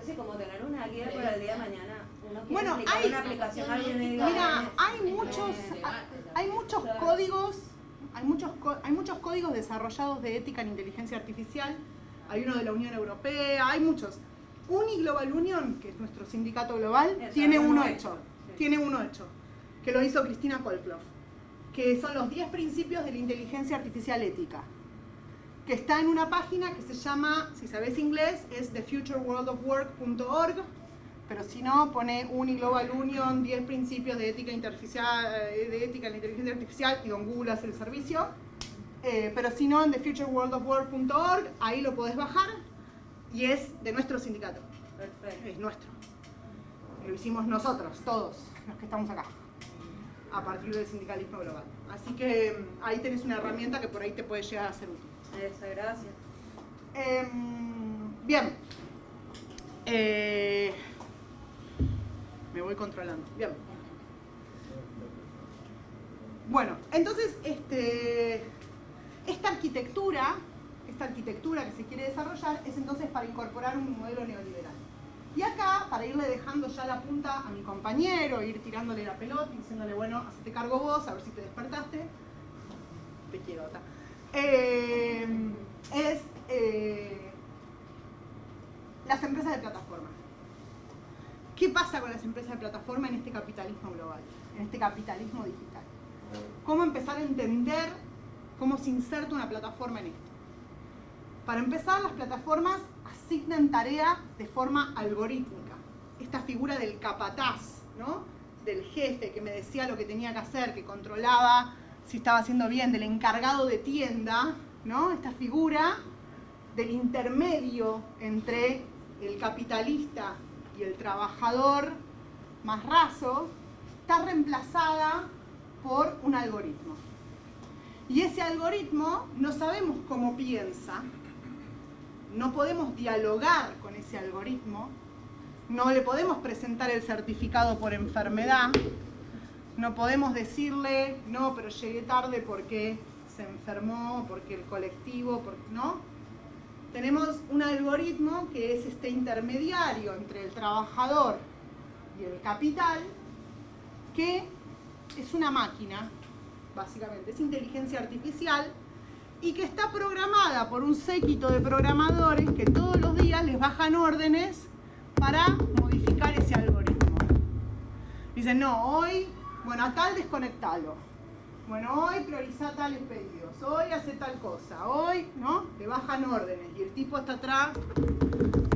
Sí, como tener una guía para el día de mañana. Uno quiere Bueno, aplicar una aplicación a alguien y diga, Mira, hay muchos códigos desarrollados de ética en inteligencia artificial. Hay uno de la Unión Europea, hay muchos. Uniglobal Union, que es nuestro sindicato global, tiene uno hecho. Tiene uno hecho, que lo hizo Cristina Kolkloff, que son los 10 principios de la inteligencia artificial ética, que está en una página que se llama, si sabes inglés, es thefutureworldofwork.org, pero si no, pone Uniglobal Union, 10 principios de ética en la inteligencia artificial, y Don Google hace el servicio. pero si no, en thefutureworldofwork.org, ahí lo podés bajar y es de nuestro sindicato. Perfecto. Es nuestro. Lo hicimos nosotros, todos los que estamos acá, a partir del sindicalismo global. Así que ahí tenés una herramienta que por ahí te puede llegar a ser útil. Eso, gracias. Bien. Me voy controlando. Bien. Bueno, entonces esta arquitectura que se quiere desarrollar es entonces para incorporar un modelo neoliberal. Y acá, para irle dejando ya la punta a mi compañero, ir tirándole la pelota y diciéndole, bueno, hacete cargo vos, a ver si te despertaste. Te quiero, Ota. Las empresas de plataforma. ¿Qué pasa con las empresas de plataforma en este capitalismo global, en este capitalismo digital? ¿Cómo empezar a entender cómo se inserta una plataforma en esto? Para empezar, las plataformas asignan tarea de forma algorítmica. Esta figura del capataz, ¿no? Del jefe que me decía lo que tenía que hacer, que controlaba si estaba haciendo bien, del encargado de tienda, ¿no? Esta figura del intermedio entre el capitalista y el trabajador más raso, está reemplazada por un algoritmo. Y ese algoritmo no sabemos cómo piensa, no podemos dialogar con ese algoritmo, no le podemos presentar el certificado por enfermedad, no podemos decirle, no, pero llegué tarde porque se enfermó, porque el colectivo, ¿no? Tenemos un algoritmo que es este intermediario entre el trabajador y el capital, que es una máquina, básicamente, es inteligencia artificial, y que está programada por un séquito de programadores que todos los días les bajan órdenes para modificar ese algoritmo. Dicen, no, hoy, bueno, a tal desconectalo. Bueno, hoy prioriza tales pedidos, hoy hace tal cosa, hoy, ¿no? Le bajan órdenes y el tipo está atrás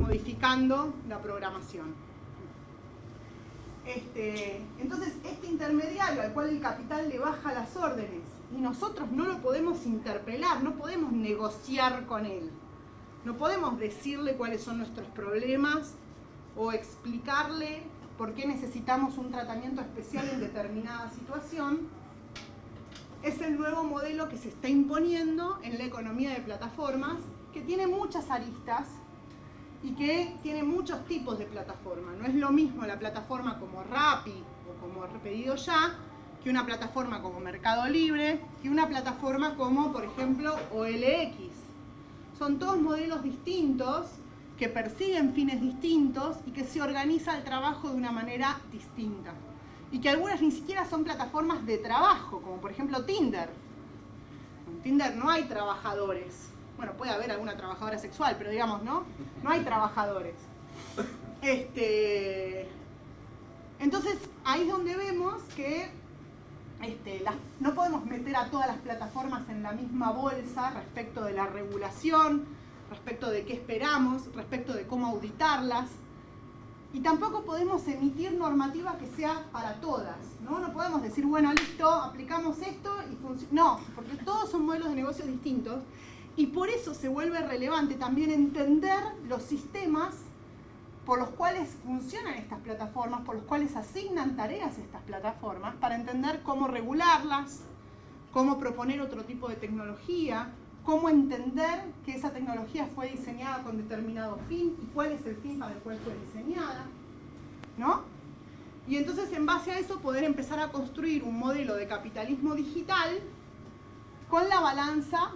modificando la programación. Entonces, este intermediario al cual el capital le baja las órdenes y nosotros no lo podemos interpelar, no podemos negociar con él, no podemos decirle cuáles son nuestros problemas o explicarle por qué necesitamos un tratamiento especial en determinada situación, es el nuevo modelo que se está imponiendo en la economía de plataformas, que tiene muchas aristas y que tiene muchos tipos de plataforma. No es lo mismo la plataforma como Rappi o como Pedido Ya, que una plataforma como Mercado Libre, que una plataforma como, por ejemplo, OLX. Son todos modelos distintos, que persiguen fines distintos y que se organiza el trabajo de una manera distinta. Y que algunas ni siquiera son plataformas de trabajo, como por ejemplo Tinder. En Tinder no hay trabajadores. Bueno, puede haber alguna trabajadora sexual, pero digamos, ¿no? No hay trabajadores. Entonces, ahí es donde vemos que no podemos meter a todas las plataformas en la misma bolsa respecto de la regulación, respecto de qué esperamos, respecto de cómo auditarlas. Y tampoco podemos emitir normativa que sea para todas, ¿no? No podemos decir, bueno, listo, aplicamos esto y funciona. No, porque todos son modelos de negocios distintos y por eso se vuelve relevante también entender los sistemas por los cuales funcionan estas plataformas, por los cuales asignan tareas a estas plataformas, para entender cómo regularlas, cómo proponer otro tipo de tecnología, cómo entender que esa tecnología fue diseñada con determinado fin y cuál es el fin para el cual fue diseñada, ¿no? Y entonces, en base a eso, poder empezar a construir un modelo de capitalismo digital con la balanza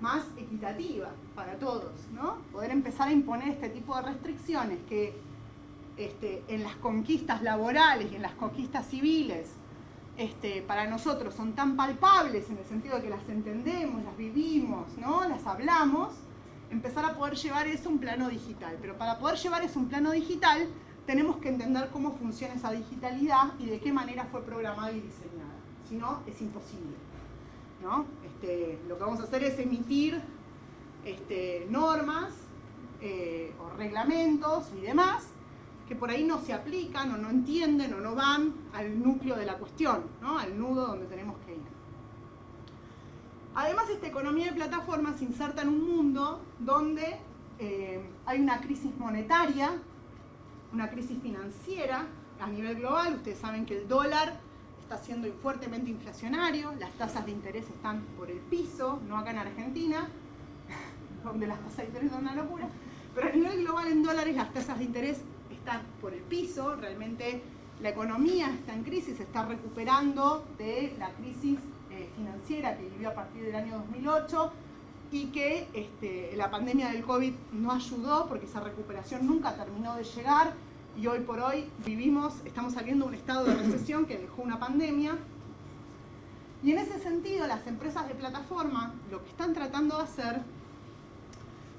más equitativa para todos, ¿no? Poder empezar a imponer este tipo de restricciones que en las conquistas laborales y en las conquistas civiles para nosotros son tan palpables en el sentido de que las entendemos, las vivimos, ¿no? Las hablamos, empezar a poder llevar eso a un plano digital. Pero para poder llevar eso a un plano digital tenemos que entender cómo funciona esa digitalidad y de qué manera fue programada y diseñada. Si no, es imposible, ¿no? Lo que vamos a hacer es emitir normas o reglamentos y demás que por ahí no se aplican o no entienden o no van al núcleo de la cuestión, ¿no? Al nudo donde tenemos que ir. Además, esta economía de plataformas se inserta en un mundo donde hay una crisis monetaria, una crisis financiera a nivel global. Ustedes saben que el dólar está siendo fuertemente inflacionario, las tasas de interés están por el piso, no acá en Argentina, donde las tasas de interés son una locura, pero a nivel global en dólares las tasas de interés están por el piso. Realmente la economía está en crisis, se está recuperando de la crisis financiera que vivió a partir del año 2008 y que la pandemia del COVID no ayudó porque esa recuperación nunca terminó de llegar y hoy por hoy estamos saliendo de un estado de recesión que dejó una pandemia. Y en ese sentido las empresas de plataforma lo que están tratando de hacer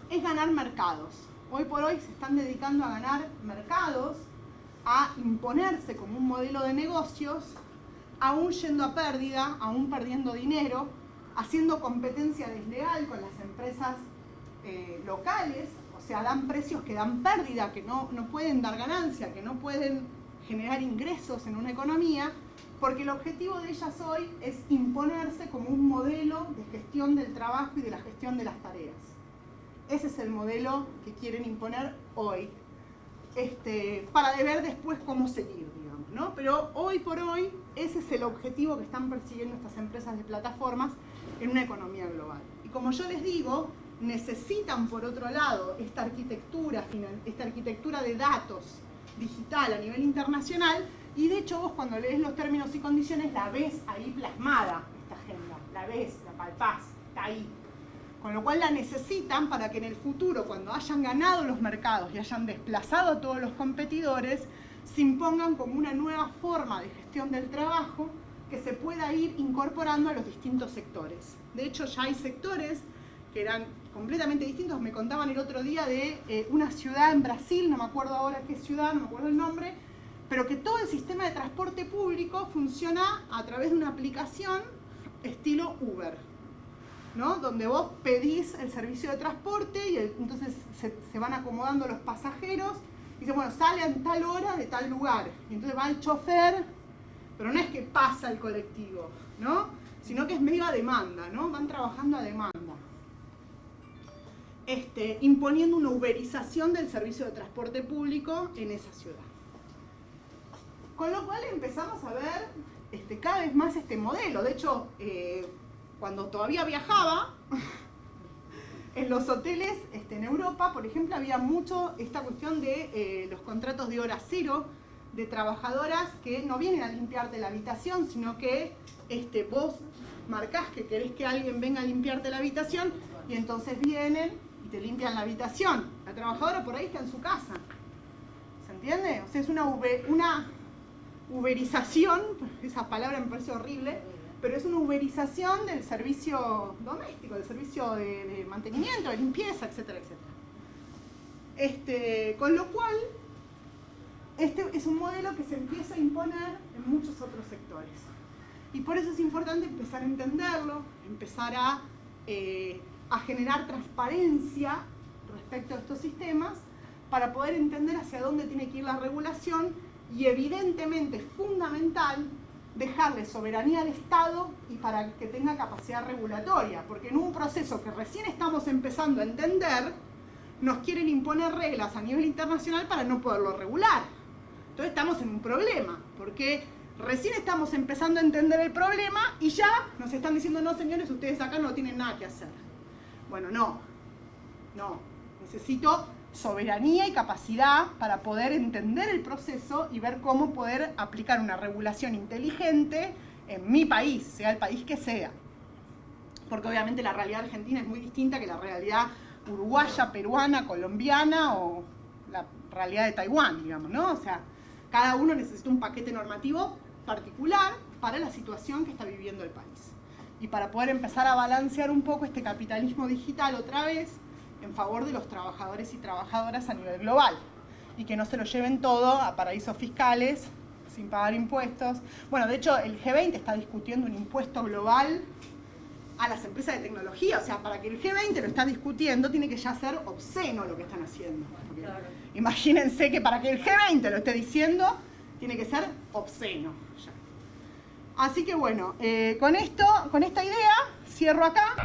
es ganar mercados. Hoy por hoy se están dedicando a ganar mercados, a imponerse como un modelo de negocios, aún yendo a pérdida, aún perdiendo dinero, haciendo competencia desleal con las empresas locales, o sea, dan precios que dan pérdida, que no pueden dar ganancia, que no pueden generar ingresos en una economía, porque el objetivo de ellas hoy es imponerse como un modelo de gestión del trabajo y de la gestión de las tareas. Ese es el modelo que quieren imponer hoy, para ver después cómo seguir, digamos, ¿no? Pero hoy por hoy ese es el objetivo que están persiguiendo estas empresas de plataformas en una economía global. Y como yo les digo, necesitan por otro lado esta arquitectura de datos digital a nivel internacional, y de hecho vos cuando lees los términos y condiciones la ves ahí plasmada, esta agenda, la ves, la palpás, está ahí. Con lo cual la necesitan para que en el futuro, cuando hayan ganado los mercados y hayan desplazado a todos los competidores, se impongan como una nueva forma de gestión del trabajo que se pueda ir incorporando a los distintos sectores. De hecho, ya hay sectores que eran completamente distintos. Me contaban el otro día de una ciudad en Brasil, no me acuerdo ahora qué ciudad, no me acuerdo el nombre, pero que todo el sistema de transporte público funciona a través de una aplicación estilo Uber, ¿no? Donde vos pedís el servicio de transporte y entonces se van acomodando los pasajeros y dicen, bueno, sale a tal hora de tal lugar. Y entonces va el chofer, pero no es que pasa el colectivo, ¿no? Sino que es medio a demanda, ¿no? Van trabajando a demanda. Imponiendo una uberización del servicio de transporte público en esa ciudad. Con lo cual empezamos a ver cada vez más este modelo. De hecho, cuando todavía viajaba, en los hoteles en Europa, por ejemplo, había mucho esta cuestión de los contratos de hora cero, de trabajadoras que no vienen a limpiarte la habitación, sino que vos marcás que querés que alguien venga a limpiarte la habitación y entonces vienen y te limpian la habitación. La trabajadora por ahí está en su casa. ¿Se entiende? O sea, es una uberización, esa palabra me parece horrible, pero es una uberización del servicio doméstico, del servicio de mantenimiento, de limpieza, etcétera, etcétera. Con lo cual, es un modelo que se empieza a imponer en muchos otros sectores. Y por eso es importante empezar a entenderlo, empezar a generar transparencia respecto a estos sistemas para poder entender hacia dónde tiene que ir la regulación y evidentemente es fundamental dejarle soberanía al Estado y para que tenga capacidad regulatoria, porque en un proceso que recién estamos empezando a entender, nos quieren imponer reglas a nivel internacional para no poderlo regular. Entonces estamos en un problema, porque recién estamos empezando a entender el problema y ya nos están diciendo, no señores, ustedes acá no tienen nada que hacer. Bueno, no, necesito soberanía y capacidad para poder entender el proceso y ver cómo poder aplicar una regulación inteligente en mi país, sea el país que sea. Porque obviamente la realidad argentina es muy distinta que la realidad uruguaya, peruana, colombiana o la realidad de Taiwán, digamos, ¿no? O sea, cada uno necesita un paquete normativo particular para la situación que está viviendo el país. Y para poder empezar a balancear un poco este capitalismo digital otra vez, en favor de los trabajadores y trabajadoras a nivel global y que no se lo lleven todo a paraísos fiscales sin pagar impuestos. Bueno, de hecho el G20 está discutiendo un impuesto global a las empresas de tecnología, o sea, para que el G20 lo está discutiendo tiene que ya ser obsceno lo que están haciendo. Claro. Imagínense que para que el G20 lo esté diciendo tiene que ser obsceno ya. Así que bueno, con esta idea cierro acá.